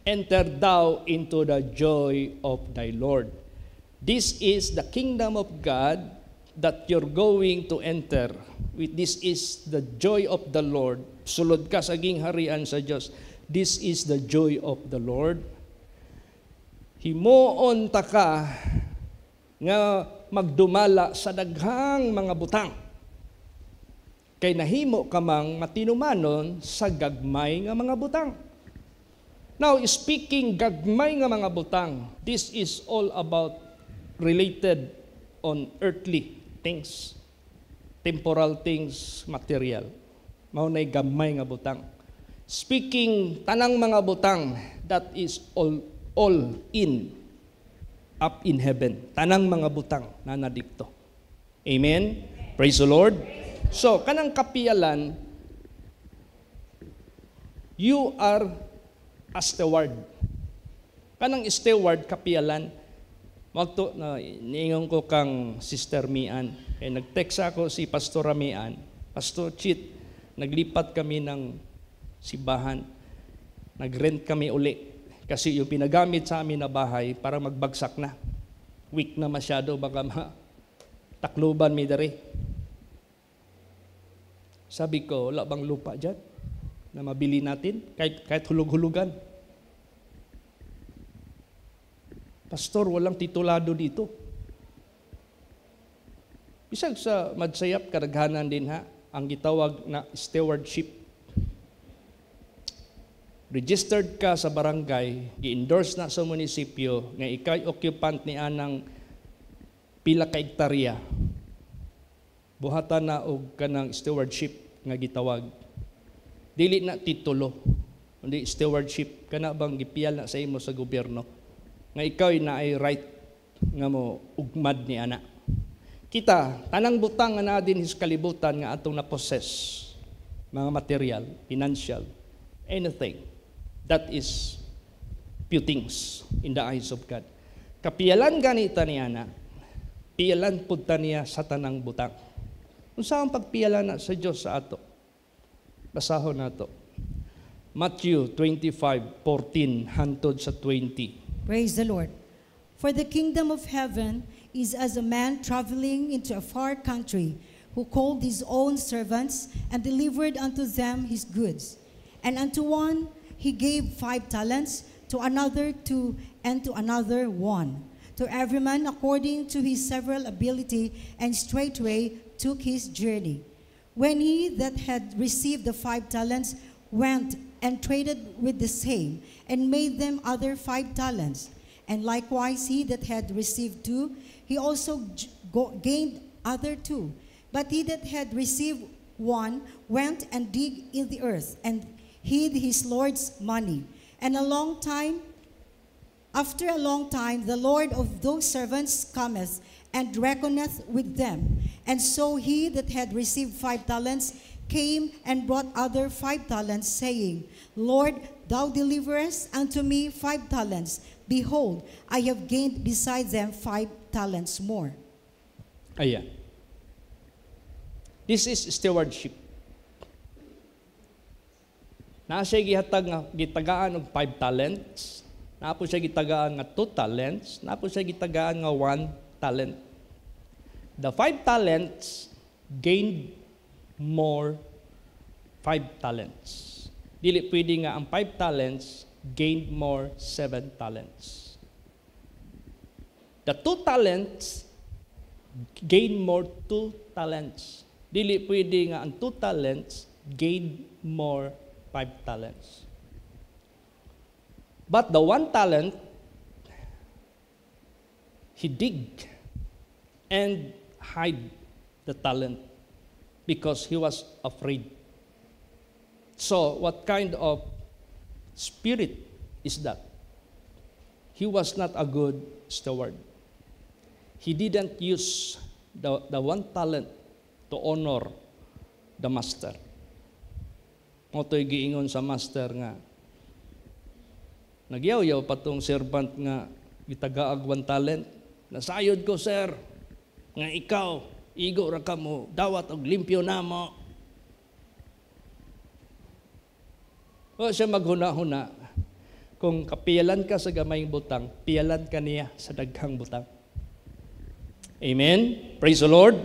Enter thou into the joy of thy Lord. This is the kingdom of God that you're going to enter. This is the joy of the Lord. Sulod ka sa gingharian sa Diyos. This is the joy of the Lord. Himuon ta ka nga magdumala sa daghang mga butang. Kay nahimo ka mang matinumanon sa gagmay nga mga butang. Now, speaking gagmay nga mga butang, this is all about related on earthly things, temporal things, material. Maunay gamay nga butang. Speaking tanang mga butang, that is all in, up in heaven. Tanang mga butang na nadikto. Amen? Praise the Lord. So, kanang kapiyalan, you are a steward. Kanang steward, kapiyalan, magto na niingon ko kang Sister Mian, kaya nag-text ako si Pastor Mian, Pastor Chit, naglipat kami ng simbahan, nag-rent kami uli, kasi yung pinagamit sa amin na bahay, para magbagsak na. Weak na masyado, baka takluban mi dere. Sabi ko, wala bang lupa dyan na mabili natin, kahit hulug-hulugan? Pastor, walang titulado dito. Bisag sa madsayap, karaghanan din ang gitawag na stewardship. Registered ka sa barangay, i-endorse na sa munisipyo, nga ikay occupant ni anang pila ka hektarya. Buhatan na og kanang stewardship nga gitawag. Dili na titulo, kundi stewardship. Kana bang gipiyal na sa imo sa gobyerno, nga ikaw na ay right nga mo ugmad ni ana. Kita, tanang butang nga na din his kalibutan nga atong na-possess, mga material, financial, anything. That is few things in the eyes of God. Kapiyalan ganita ni ana, piyalan punta niya sa tanang butang. Kung saan pagpiyalan na sa Diyos sa ato? Basahon na to. Matthew 25:14 hantod sa 20. Praise the Lord. For the kingdom of heaven is as a man traveling into a far country, who called his own servants and delivered unto them his goods. And unto one he gave 5 talents, to another 2, and to another 1. To every man according to his several ability, and straightway took his journey. When he that had received the 5 talents went and traded with the same, and made them other 5 talents. And likewise he that had received 2, he also gained other 2. But he that had received 1 went and digged in the earth, and hid his Lord's money. And after a long time, the Lord of those servants cometh, and reckoneth with them. And so he that had received 5 talents came and brought other 5 talents, saying, Lord, thou deliverest unto me 5 talents. Behold, I have gained beside them 5 talents more. Ayan. This is stewardship. Na siya gitagaan og 5 talents, na po siya gitagaan nga 2 talents, na po siya gitagaan nga 1 talent. The 5 talents gained more 5 talents. Dili pwede nga ang 5 talents gained more 7 talents. The 2 talents gain more 2 talents. Dili pwede nga ang 2 talents gain more 5 talents. But the 1 talent, he dig and hide the talent because he was afraid. So, what kind of spirit is that? He was not a good steward. He didn't use the 1 talent to honor the master. Mo to'y giingon sa master nga, nagyaw-yaw pa tong servant nga gitagaag 1 talent. Nasayod ko, sir, nga ikaw, igo ra ka mo, dawat og limpyo na mo. O siya maghuna-huna, kung kapiyalan ka sa gamayng butang, piyalan ka niya sa daghang butang. Amen? Praise the Lord.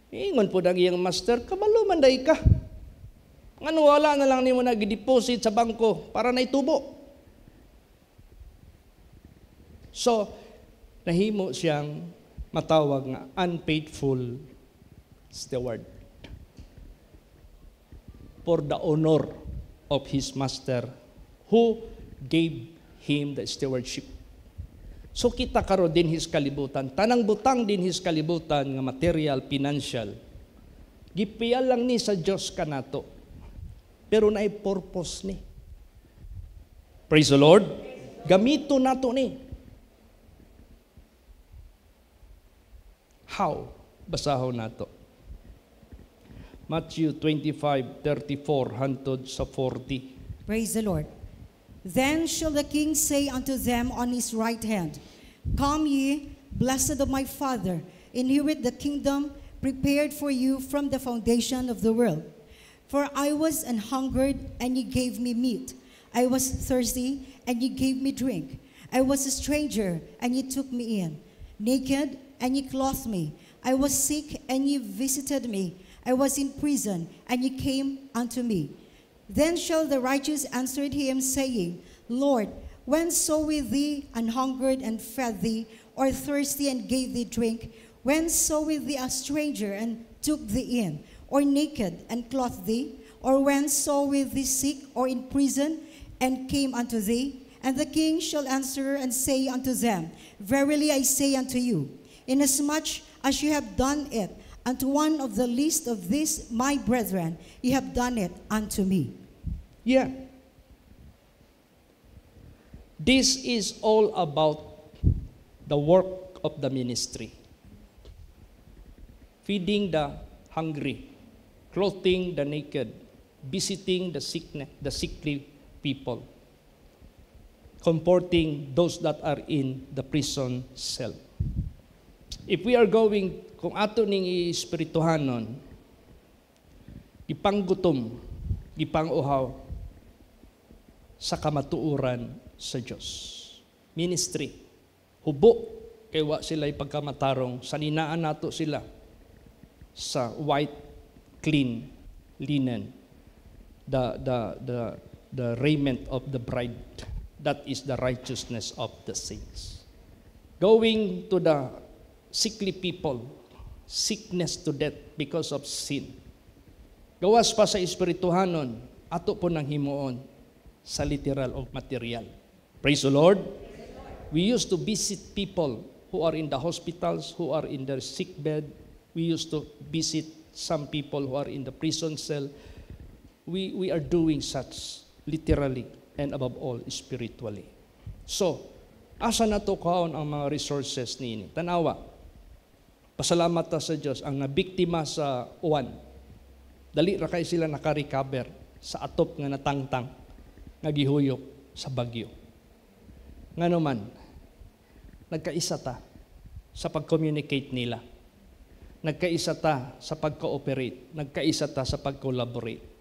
Ingon po nang iyang master, kabalo man day ka. Ngano wala na lang nimo nag-deposit sa bangko para naitubo. So, nahimo siyang matawag nga unfaithful steward for the honor of his master who gave him the stewardship. So kita karo din his kalibutan, tanang butang din his kalibutan nga material, financial. Gipiyal lang ni sa Dios kanato. Pero naay purpose ni. Praise the Lord. Gamito nato ni. How? Basahon nato. Matthew 25:34 hantod sa 40. Praise the Lord. Then shall the king say unto them on his right hand, Come ye, blessed of my Father, inherit the kingdom prepared for you from the foundation of the world. For I was an hungered, and ye gave me meat. I was thirsty, and ye gave me drink. I was a stranger, and ye took me in. Naked, and ye clothed me. I was sick, and ye visited me. I was in prison, and ye came unto me. Then shall the righteous answer him, saying, Lord, when saw we thee an hungered and fed thee, or thirsty and gave thee drink? When saw we thee a stranger and took thee in, or naked and clothed thee? Or when saw we thee sick or in prison and came unto thee? And the king shall answer and say unto them, Verily I say unto you, inasmuch as you have done it unto one of the least of these my brethren, ye have done it unto me. Yeah. This is all about the work of the ministry. Feeding the hungry, clothing the naked, visiting the sickly people, comforting those that are in the prison cell. If we are going, kung ato ning iespirituhanon, ipanggutom, ipanguhaw sa kamatuoran sa Dios. Ministry. Hubo kay wa sila pagkamatarong, saninaan nato sila sa white, clean linen, the raiment of the bride. That is the righteousness of the saints. Going to the sickly people, sickness to death because of sin. Gawas pa sa espirituhanon, ato po nang himuon sa literal o material. Praise the Lord. We used to visit people who are in the hospitals, who are in their sick bed. We used to visit some people who are in the prison cell. We are doing such literally and above all spiritually. So, asa na to kaon ang mga resources niini? Tanawa, pasalamat ta sa Dios ang nabiktima sa uwan. Dali ra kay sila naka-recover sa atop nga natangtang nga gihuyok sa bagyo. Ngano man, nagkaisa ta sa pag-communicate nila. Nagkaisa ta sa pag-cooperate. Nagkaisa ta sa pag-collaborate.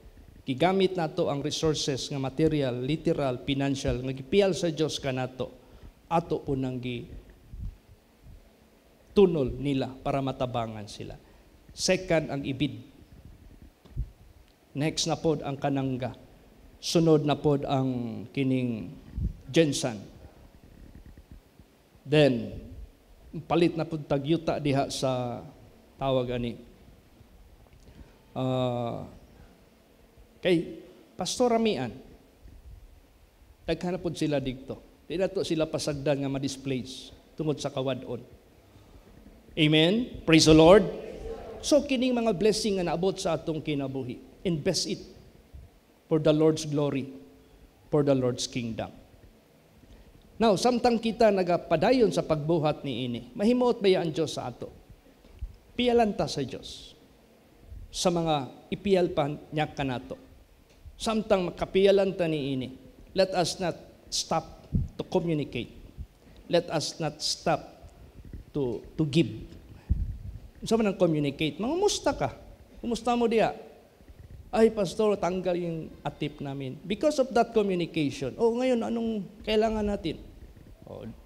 Gigamit nato ang resources nga material, literal, financial, nga gipiyal sa Dios kanato. Ato po nang tunol nila para matabangan sila. Second, ang ibid. Next na pod ang kanangga. Sunod na pod ang kining gensan. Then, palit na pud tagyuta diha sa tawag ani. Kay Pastor Ramian, daghan na pud sila dito. Di na to sila pasagdan nga ma-displace tungod sa kawadon. Amen? Praise the Lord. So kining mga blessing nga naabot sa atong kinabuhi, invest it for the Lord's glory, for the Lord's kingdom. Now, samtang kita nagapadayon sa pagbuhat ni ini, mahimuot ba ang Diyos sa ato? Piyalanta sa Diyos sa mga ipiyal pa niya kanato. Samtang makapiyalanta ni ini, let us not stop to communicate. Let us not stop to give. Sa man ang communicate, mangumusta ka? Kumusta mo diya? Ay, Pastor, tanggal yung atip namin. Because of that communication, ngayon, anong kailangan natin?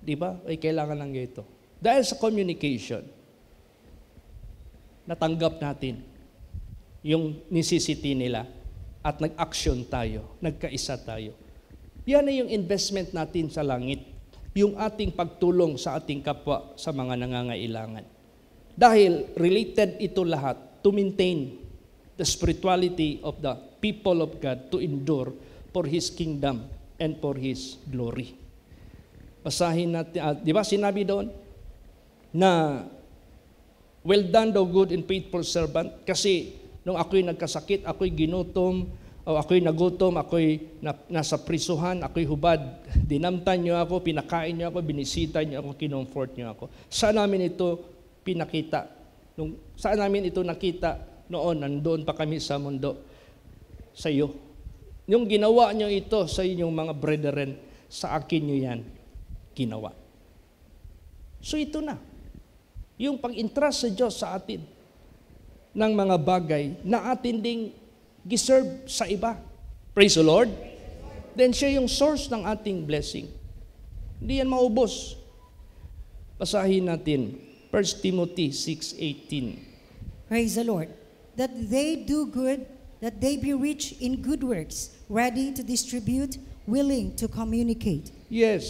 Di ba? Ay, kailangan lang ito. Dahil sa communication, natanggap natin yung necessity nila at nag-action tayo, nagkaisa tayo. Yan na yung investment natin sa langit, yung ating pagtulong sa ating kapwa sa mga nangangailangan. Dahil related ito lahat to maintain the spirituality of the people of God to endure for His kingdom and for His glory. Basahin natin, di ba sinabi doon na well done thou good and faithful servant, kasi nung ako'y nagkasakit, ako'y ginutom, o ako'y nagutom, ako'y nasa prisuhan, ako'y hubad, dinamtan niyo ako, pinakain niyo ako, binisita niyo ako, kinomfort niyo ako. Saan namin ito pinakita? Saan namin ito nakita noon, nandoon pa kami sa mundo, sa iyo. Yung ginawa niyo ito sa inyong mga brethren, sa akin niyo yan ginawa. So ito na, yung pag-entrust sa Diyos sa atin ng mga bagay na atin ding giserve sa iba. Praise the Lord. Then siya yung source ng ating blessing. Hindi yan maubos. Basahin natin 1 Timothy 6:18. Praise the Lord. That they do good, that they be rich in good works, ready to distribute, willing to communicate. Yes.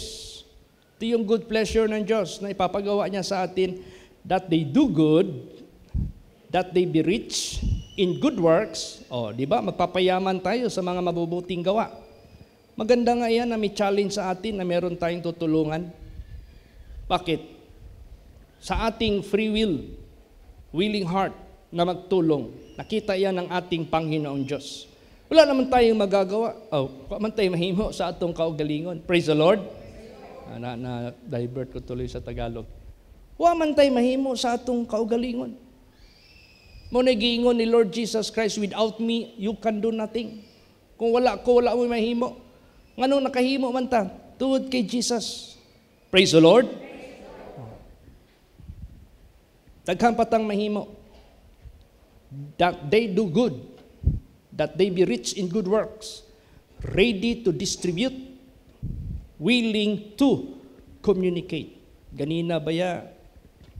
Ito yung good pleasure ng Diyos na ipapagawa niya sa atin, that they do good, that they be rich in good works. Di ba? Magpapayaman tayo sa mga mabubuting gawa. Maganda nga yan na may challenge sa atin na meron tayong tutulungan. Bakit? Sa ating free will, willing heart na magtulong, nakita yan ng ating Panginoong Diyos. Wala naman tayong magagawa. Man tayo mahimo sa atong kaugalingon. Praise the Lord. Na-divert ko tuloy sa Tagalog. Wala man tayo mahimo sa atong kaugalingon. Muna giingon ni Lord Jesus Christ, without me, you can do nothing. Kung wala ko, wala mo mahimo. Ngano nakahimo man ta? Tuod kay Jesus. Praise the Lord. Daghang patang mahimo. That they do good, that they be rich in good works, ready to distribute, willing to communicate. Ganina ba ya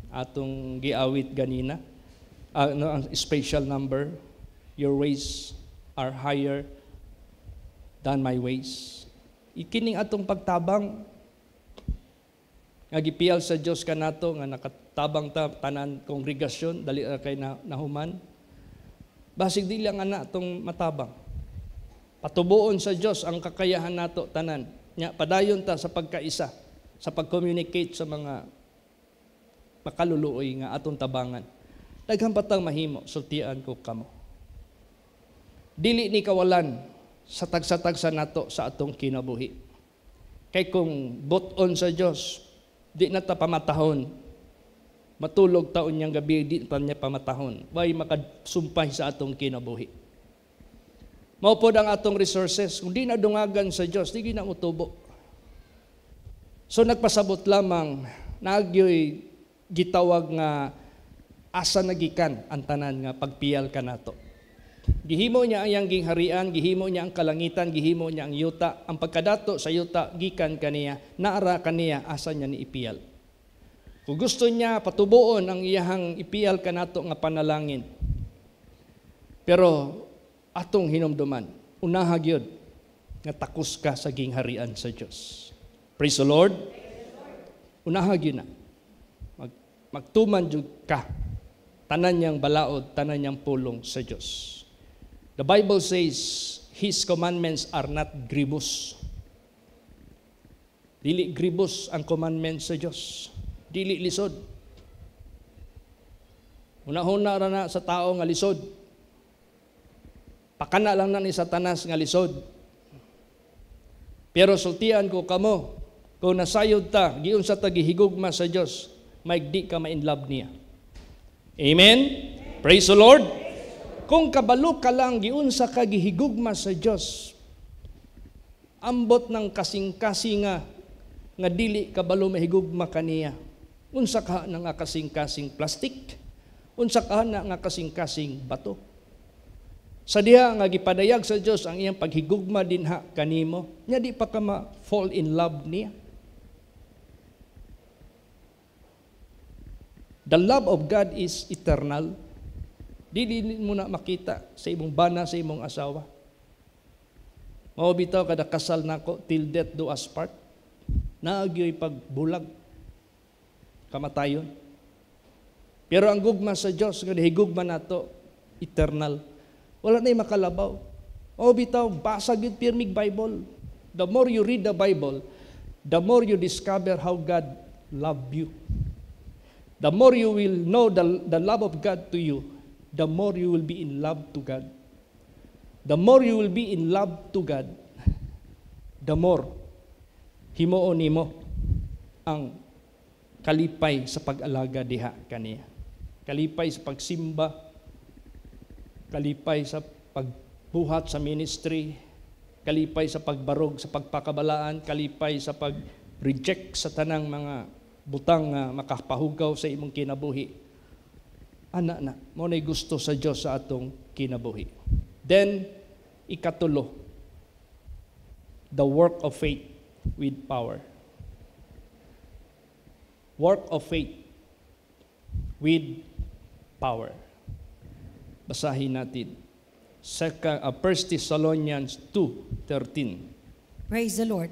atong giawit ganina? Ang special number, your ways are higher than my ways. Ikining atong pagtabang nga gipiyal sa Dios kanato nga nakatabang ta tanan kongregasyon dali kay nahuman. Basig dili lang ana atong matabang. Patubuon sa Dios ang kakayahan nato tanan. Nya padayon ta sa pagkaisa, sa pag-communicate sa mga makaluluoy nga atong tabangan. Daghang patang mahimo, sultian ko kamo. Dili ni kawalan sa tagsa-tagsa nato sa atong kinabuhi. Kay kung buton sa Dios, di na ta pamatahon. Matulog taon niyang gabi, di pa niya pamatahon. Way makasumpay sa atong kinabuhi. Maupod ang atong resources. Kung di na dungagan sa Diyos, di na mutubo. So nagpasabot lamang, nagyoy gitawag nga asa nagikan ang tanan nga pagpiyal ka nato. Gihimo niya ang iyang gingharian, gihimo niya ang kalangitan, gihimo niya ang yuta. Ang pagkadato sa yuta, gikan kaniya, naara kaniya, asa niya ni ipiyal. Kung gusto niya, patubuon ang iyahang ipiyal ka nato nga panalangin. Pero atong hinumduman, unahag yun, nga takos ka sa gingharian sa Diyos. Praise the Lord. Unahag yun na. magtuman jud ka tanan niyang balaod, tanan niyang pulong sa Dios. The Bible says His commandments are not grievous. Dili grievous ang commandments sa Dios. Dili lisod. Una-una ra na sa tao nga lisod. Pakana lang na ni Satanas nga lisod. Pero sultian ko kamo, kung nasayod ta, giun sa tagihigugma sa Dios, maigdi ka ma-in love niya. Amen? Praise the Lord. Kung kabalo ka lang giunsa ka gihigugma sa Dios, ambot ng kasing-kasing nga dili kabalo mahigugma kaniya. Unsa ka na nga kasing-kasing plastic? Unsa ka na nga kasing-kasing bato? Sa diha nga gipadayag sa Dios ang iyang paghigugma dinha kanimo, nya di pa ka ma-fall in love niya. The love of God is eternal. Dili mo na makita sa imong bana, sa imong asawa. Mao bitaw kada kasal nako till death do us part. Naagyoy pagbulag kamatayon. Pero ang gugma sa Dios nga higugma nato eternal. Wala nay makalabaw. Mao bitaw basa gyud pirmig Bible. The more you read the Bible, the more you discover how God loved you. The more you will know the love of God to you, the more you will be in love to God. The more you will be in love to God, the more himuon nimo ang kalipay sa pag-alaga diha kaniya. Kalipay sa pagsimba, kalipay sa pagbuhat sa ministry, kalipay sa pagbarog sa pagpakabalaan, kalipay sa pag-reject sa tanang mga butang nga makapahugaw sa imong kinabuhi. Ana na, mo nay gusto sa Dios sa atong kinabuhi. Then, ikatulo, the work of faith with power. Work of faith with power. Basahin natin. 1 Thessalonians 2:13. Praise the Lord.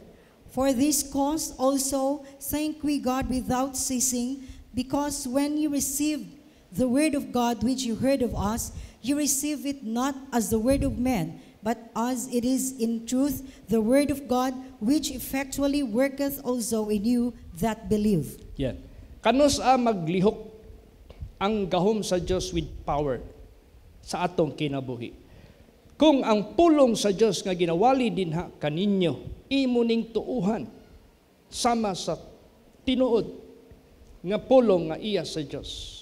For this cause also thank we God without ceasing, because when you received the word of God which you heard of us, you receive it not as the word of men, but as it is in truth the word of God, which effectually worketh also in you that believe. Yan. Kanus maglihok ang gahom sa Dios with power sa atong kinabuhi. Kung ang pulong sa Dios nga ginawali dinha kaninyo, imo ning tuuhan sama sa tinuod nga pulong nga iya sa Dios,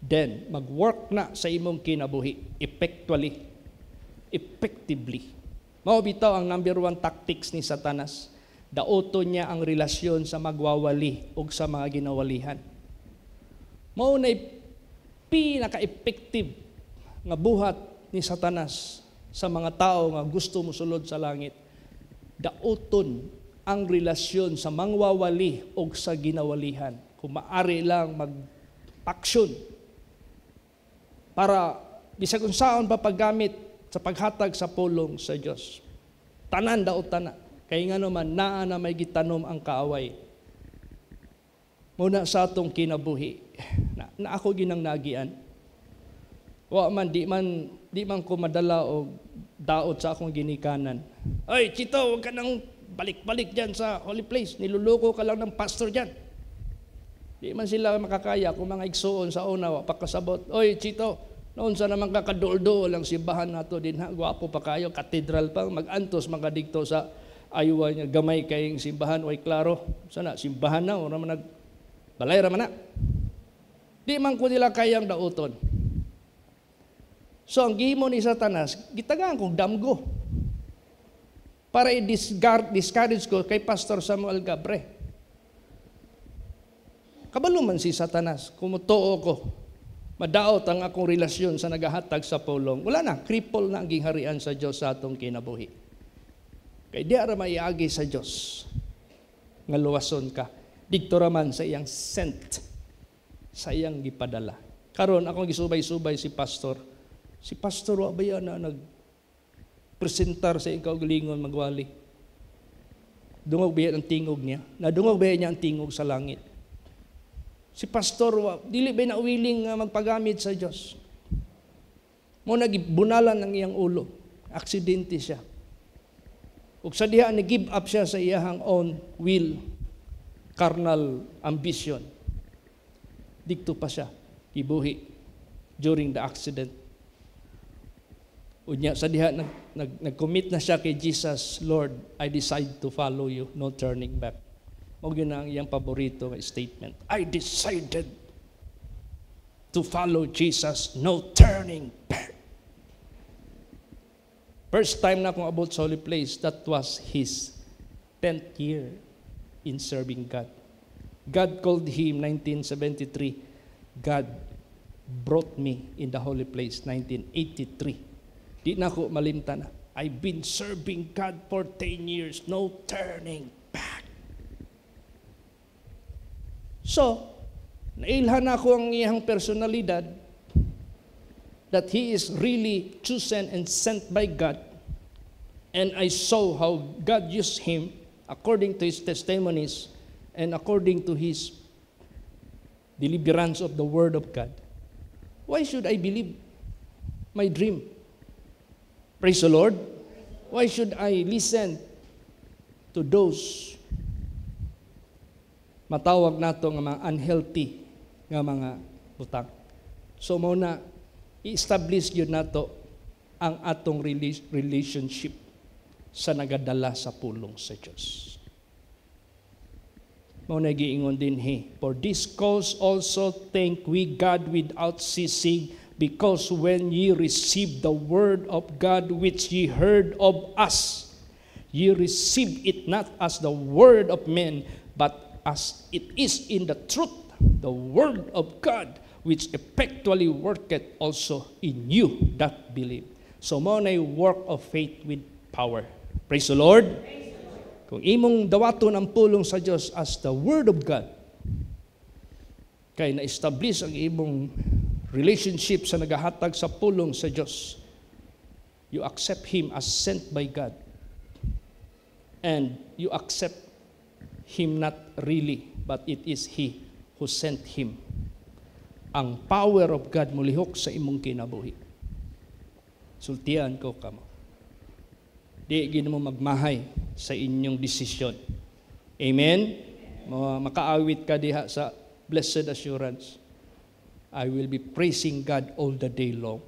then mag-work na sa imong kinabuhi effectively. Mao bitaw ang number 1 tactics ni Satanas. Daoton niya ang relasyon sa magwawali ug sa mga ginawalihan. Mao na pinaka-effective nga buhat ni Satanas sa mga tao nga gusto mosulod sa langit. Daoton ang relasyon sa mangwawali o sa ginawalihan. Kung maari lang mag-aksyon para bisag unsaon pa paggamit sa paghatag sa pulong sa Dios. Tanan daotan na. Kay nga naman naa na may gitanom ang kaaway. Muna sa atong kinabuhi na ako ginang nagian. Wa man di man ko madala og daot sa akong ginikanan. Ay, Chito, huwag ka nang balik-balik dyan sa holy place. Niluloko ka lang ng pastor dyan. Di man sila makakaya kung mga igsuon sa una, pakasabot. Oy, Chito, noon sa naman kakaduldo lang simbahan nato din ha. Gwapo pa kayo, katedral pa. Mag-antos, magadigto sa ayuwa niya. Gamay kayong simbahan, oy, klaro. Sana, simbahan na, o naman balay raman na. Di man ko nila kayang dauton. So, ang gihimo ni Satanas, gitagaan kong damgo para i-discourage ko kay Pastor Samuel Gabre. Kabalo man si Satanas, kumutuo ko, madaot ang akong relasyon sa nagahatag sa pulong. Wala na, cripple na ang gingharian sa Diyos sa atong kinabuhi. Kay di ara maiagi sa Diyos, nga luwason ka. Dikto raman sa iyang sent, sa iyang gipadala. Karon akong gisubay-subay si Pastor. Si Pastor wa ba yan na nagpresentar sa ikaw galingon magwali? Dungog ba yan ang tingog niya? Nadungog ba niya ang tingog sa langit? Si pastor, dili ba na willing magpagamit sa Diyos? Mo nagibunalan ang iyang ulo. Aksidente siya. Ug sa diha ni-give up siya sa iyang own will, carnal ambition. Dikto pa siya, ibuhi during the accident. Unya sa diha nag-commit na siya kay Jesus, Lord, I decide to follow you, no turning back. Mao gyud ang iyang paborito nga statement. I decided to follow Jesus, no turning back. First time na akong abot sa holy place, that was his 10th year in serving God. God called him 1973. God brought me in the holy place 1983. Di na ako malimtan na. I've been serving God for 10 years, no turning back. So, nailhan ako ang iyang personalidad that he is really chosen and sent by God. And I saw how God used him according to his testimonies and according to his deliverance of the Word of God. Why should I believe my dream? Praise the Lord. Why should I listen to those matawag nato nga mga unhealthy nga mga butang? So muna i-establish yun nato ang atong relationship sa nagadala sa pulong sa Diyos. Mao na giingon din for this cause also thank we God without ceasing, because when ye received the word of God which ye heard of us, ye received it not as the word of men, but as it is in the truth, the word of God, which effectually worketh also in you that believe. So mao nay work of faith with power. Praise the Lord. Kung imong dawaton ang pulong sa Dios as the word of God, kay na-establish ang imong relationship sa nagahatag sa pulong sa Dios, you accept him as sent by God, and you accept him not really, but it is he who sent him. Ang power of God mulihok sa imong kinabuhi. Sultian ko kamo. Di gid mo magmahay sa inyong desisyon. Amen? Makaawit ka diha sa blessed assurance. I will be praising God all the day long.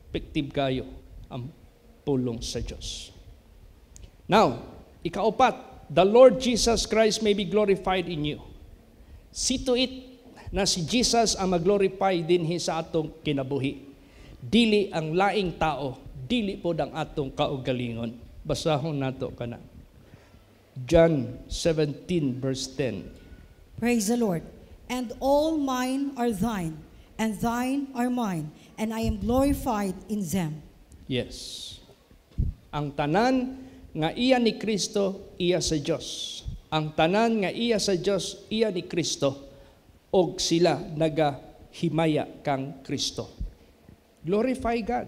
Effective kayo ang pulong sa Diyos. Now, ikaapat, the Lord Jesus Christ may be glorified in you. See to it na si Jesus ang mag-glorify dinhi sa atong kinabuhi. Dili ang laing tao, dili pod ang atong kaugalingon. Basahon nato kana. John 17 verse 10. Praise the Lord. And all mine are thine, and thine are mine, and I am glorified in them. Yes. Ang tanan nga iya ni Kristo, iya sa Dios. Ang tanan nga iya sa Dios, iya ni Kristo, og sila nagahimaya kang Kristo. Glorify God.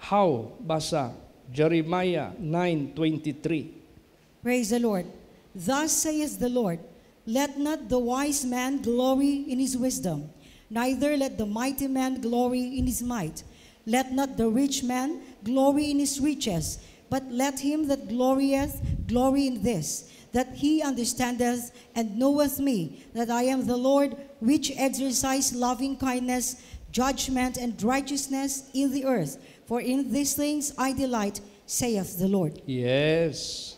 How? Basa Jeremiah 9:23. Praise the Lord. Thus saith the Lord, let not the wise man glory in his wisdom, neither let the mighty man glory in his might. Let not the rich man glory in his riches, but let him that glorieth glory in this, that he understandeth and knoweth me, that I am the Lord, which exercise loving kindness, judgment, and righteousness in the earth. For in these things I delight, saith the Lord. Yes.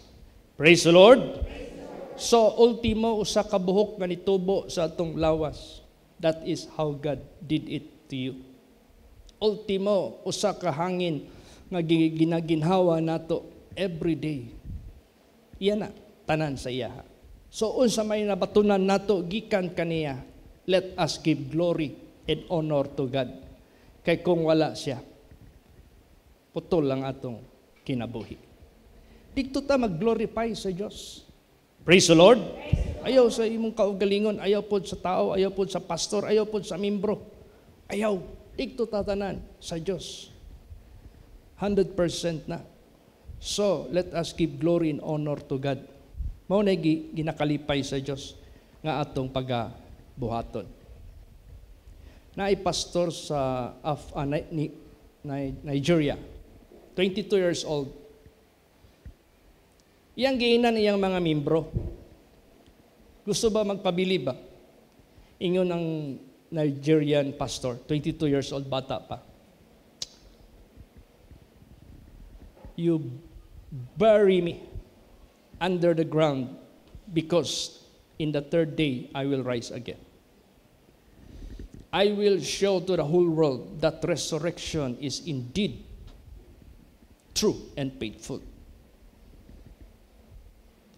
Praise the Lord. So, ultimo, usa ka buhok nga nitubo sa atong lawas. That is how God did it to you. Ultimo, usa ka hangin nga ginaginhawa nato every day. Iyan na, tanan sa iya. So, unsa may nabatunan nato, gikan kaniya, let us give glory and honor to God. Kay kung wala siya, putol lang atong kinabuhi. Dito ta mag-glorify sa Diyos. Praise the Lord. Ayaw sa imong kaugalingon, ayaw pod sa tao, ayaw pod sa pastor, ayaw pod sa membro. Ayaw, dito tatanan sa Diyos. 100% na. So, let us give glory and honor to God. Mao na ginakalipay sa Dios nga atong pagabuhaton. Naay pastor sa Nigeria, 22 years old. Iyang giinan iyang mga membro. Gusto ba magpabilib ba? Ingon ang Nigerian pastor, 22 years old, bata pa. You bury me under the ground because in the third day I will rise again. I will show to the whole world that resurrection is indeed true and faithful.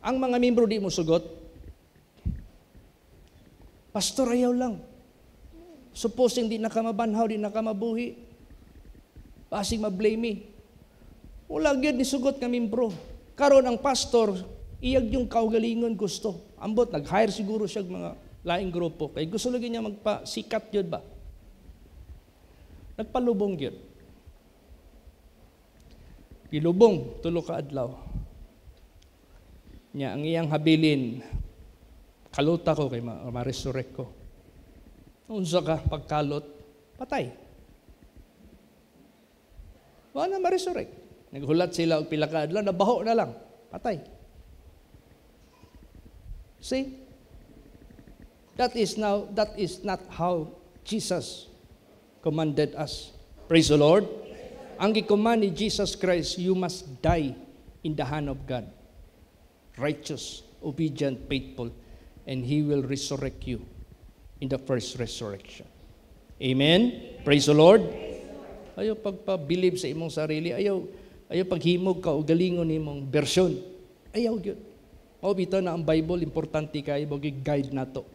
Ang mga membro di mo sugot, pastor, ayaw lang. Supposing di nakamabanhaw, di nakamabuhi. Pasing ma-blame me. Wala gyud ni sugot nga membro. Karon ang pastor, iyag yung kaugalingon gusto. Ambot, nag-hire siguro siya mga laing grupo. Kaya gusto lagi niya magpa-sikat yun ba? Nagpalubong yun. Ilubong, tulo ka adlaw. Nya, ang iyang habilin, kaluta ko kay ma-resurrect ko. Unsa ka, pagkalot, patay. Wala na ma-resurrect. Naghulat sila og pila ka adlaw, nabaho na lang, patay. See? That is not how Jesus commanded us. Praise the Lord. Ang gi-command ni Jesus Christ, you must die in the hand of God. Righteous, obedient, faithful, and He will resurrect you in the first resurrection. Amen? Praise the Lord. Ayaw pagpabilib sa imong sarili. Ayaw paghimog ka o galingon imong bersyon. Ayaw yun. O bitaw na ang Bible, importante kayo, mag-guide na to.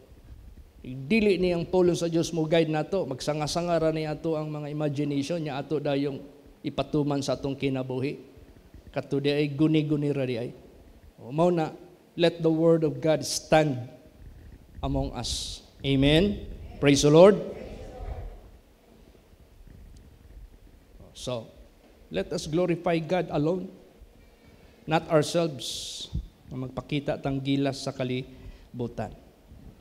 Dili niyang polo sa Diyos mo guide na to. Magsanga-sangara niya ato ang mga imagination niya ato dayong ipatuman sa atong kinabuhi. Kato di ay guni-guni ra di ay. O mao na, let the word of God stand among us. Amen? Praise the Lord. So, let us glorify God alone, not ourselves, na magpakita tang gilas sa kalibutan.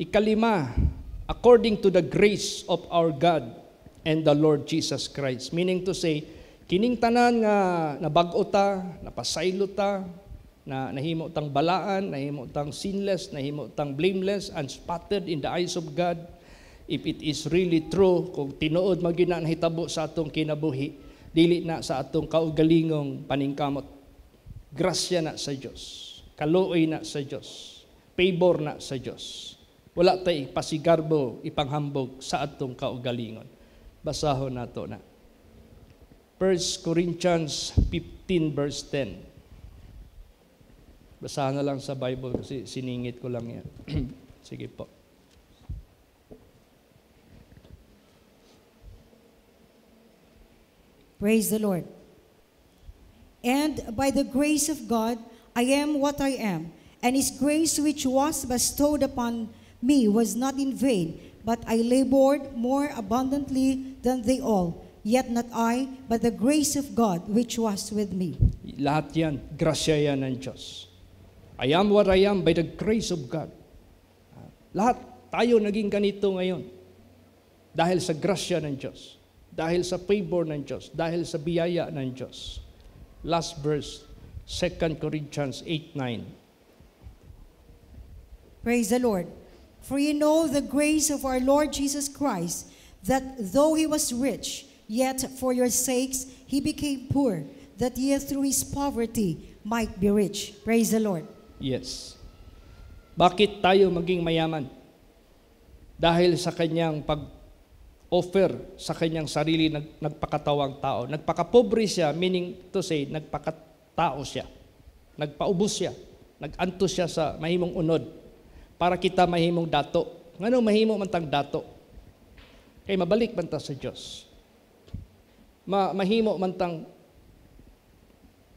Ikalima, according to the grace of our God and the Lord Jesus Christ. Meaning to say, kining tanan nga nabag-o ta, napasaylo ta, na nahimo tang balaan, nahimo tang sinless, nahimo tang blameless, unspotted in the eyes of God. If it is really true, kung tinuod magina nahitabo sa atong kinabuhi, dili na sa atong kaugalingong paningkamot. Grasya na sa Dios, kaluoy na sa Dios, favor na sa Dios. Wala tay pasigarbo, ipanghambog sa atong kaugalingon. Basahon nato na. 1 Corinthians 15 verse 10. Basahan na lang sa Bible kasi siningit ko lang yan. Sige po. Praise the Lord. And by the grace of God, I am what I am, and His grace which was bestowed upon me was not in vain, but I labored more abundantly than they all. Yet not I, but the grace of God which was with me. Lahat yan, grasya yan ng Diyos. I am what I am by the grace of God. Lahat tayo naging ganito ngayon dahil sa grasya ng Diyos, dahil sa favor ng Diyos, dahil sa biyaya ng Diyos. Last verse, 2 Corinthians 8:9. Praise the Lord. For you know the grace of our Lord Jesus Christ, that though He was rich, yet for your sakes He became poor, that ye through His poverty might be rich. Praise the Lord. Yes. Bakit tayo maging mayaman? Dahil sa kanyang pag-offer sa kanyang sarili, nagpakatawang tao. Nagpakapobre siya, meaning to say, nagpakatao siya. Nagpaubos siya. Naganto siya sa mahimong unod para kita mahimong dato. Ngano mahimo man tang dato? Kay mabalik man ta sa Dios. Mahimo man tang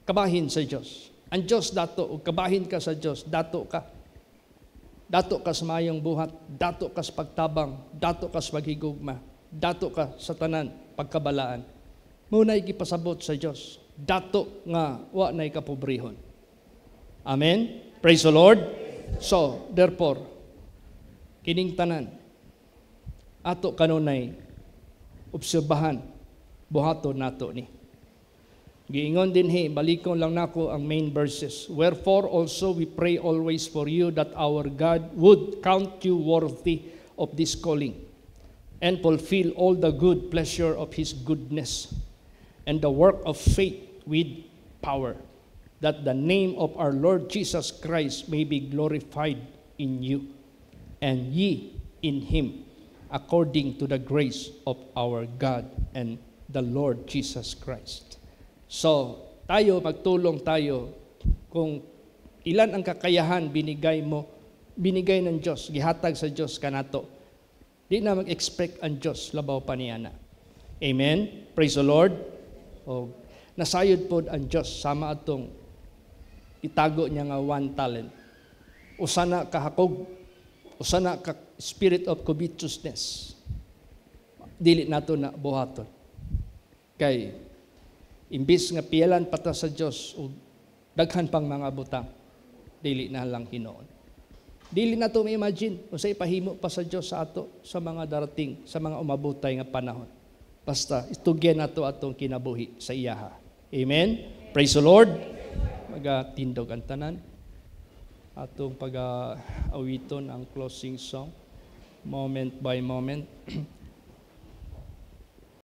kabahin sa Dios. Ang Diyos dato, ug kabahin ka sa Diyos, dato ka. Dato ka sa mayong buhat, dato ka sa pagtabang, dato ka sa paghigugma, dato ka sa tanan, pagkabalaan. Muna'y gipasabot sa Diyos, dato nga wa na'y kapobrehon. Amen? Praise the Lord. So, therefore, kining tanan, ato kanunay, obserbahan, buhaton nato ni. Giingon din balikon lang nako ang main verses. Wherefore also we pray always for you that our God would count you worthy of this calling and fulfill all the good pleasure of His goodness and the work of faith with power, that the name of our Lord Jesus Christ may be glorified in you, and ye in Him, according to the grace of our God and the Lord Jesus Christ. So, tayo, magtulong tayo kung ilan ang kakayahan binigay ng Diyos, gihatag sa Diyos kanato. Di na mag-expect ang Diyos, labaw pa niya na. Amen? Praise the Lord. O, nasayod po ang Diyos, sama atong itago niya nga 1 talent. Usana kahakog, usana ka spirit of covetousness. Dili nato na buhaton. Kay, imbis nga piyalan pata sa Diyos, o daghan pang mga butang, dili na lang Hinoon. Dili na ito ma-imagine kung sa ipahimo pa sa Diyos sa ato, sa mga darating, sa mga umabutay nga panahon. Basta, itugyan na ito atong kinabuhi sa iyaha. Amen? Praise the Lord. Magatindog ang tanan. Atong pag-awiton ang closing song, moment by moment.